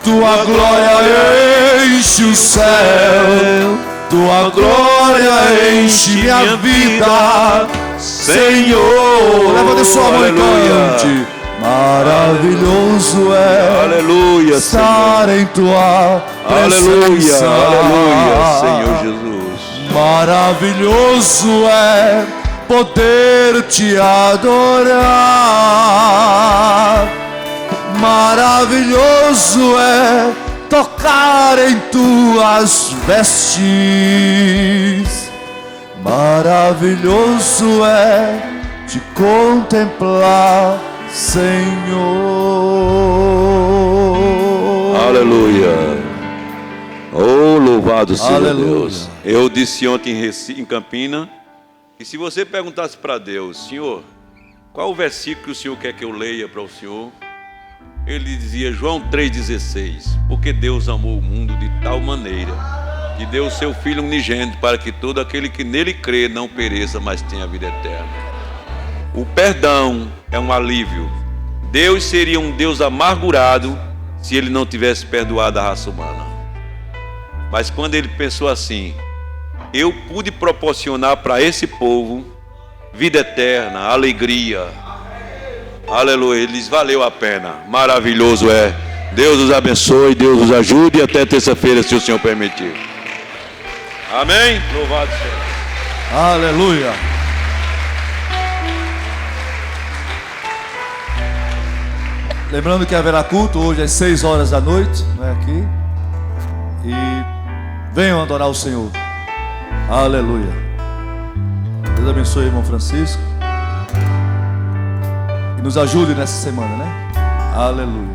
tua glória enche o céu. Tua glória enche minha vida, Senhor. Levanta sua mão e cante. Maravilhoso é, aleluia, estar Senhor. em tua Aleluia, presença. aleluia, Senhor Jesus. Maravilhoso é poder te adorar. Maravilhoso é tocar em tuas vestes. Maravilhoso é te contemplar, Senhor. Aleluia. Oh, louvado seja Aleluia. Deus. Eu disse ontem em Campina que se você perguntasse para Deus: Senhor, qual o versículo que o Senhor quer que eu leia para o Senhor? Ele dizia João 3,16: porque Deus amou o mundo de tal maneira que deu o seu Filho unigênito para que todo aquele que nele crê não pereça, mas tenha a vida eterna. O perdão é um alívio. Deus seria um Deus amargurado se Ele não tivesse perdoado a raça humana. Mas quando Ele pensou assim: eu pude proporcionar para esse povo vida eterna, alegria. Aleluia, Ele diz: valeu a pena, maravilhoso é. Deus os abençoe, Deus os ajude e até terça-feira, se o Senhor permitir. Amém? Louvado seja. Aleluia. Lembrando que haverá culto hoje às 6 horas da noite, não é aqui? E venham adorar o Senhor. Aleluia. Deus abençoe, irmão Francisco. E nos ajude nessa semana, né? Aleluia.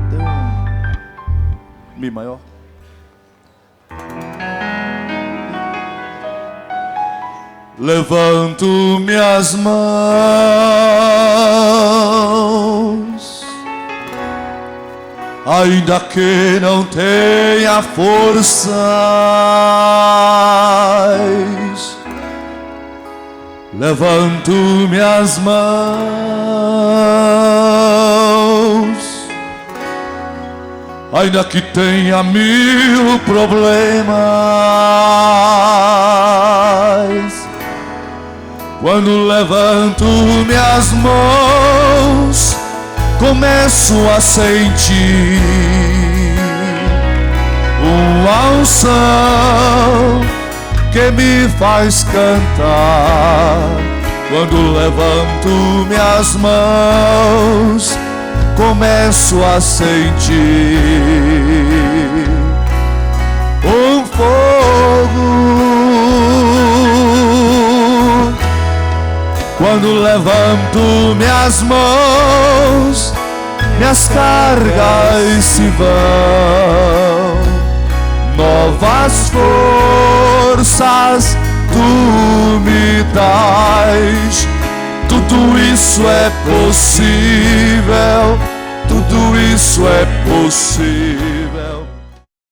Deu um Mi maior. Levanto minhas mãos, ainda que não tenha forças, levanto minhas mãos, ainda que tenha 1000 problemas. Quando levanto minhas mãos, começo a sentir uma unção que me faz cantar. Quando levanto minhas mãos, começo a sentir um fogo. Quando levanto minhas mãos, minhas cargas se vão, novas forças tu me dás. Tudo isso é possível, tudo isso é possível.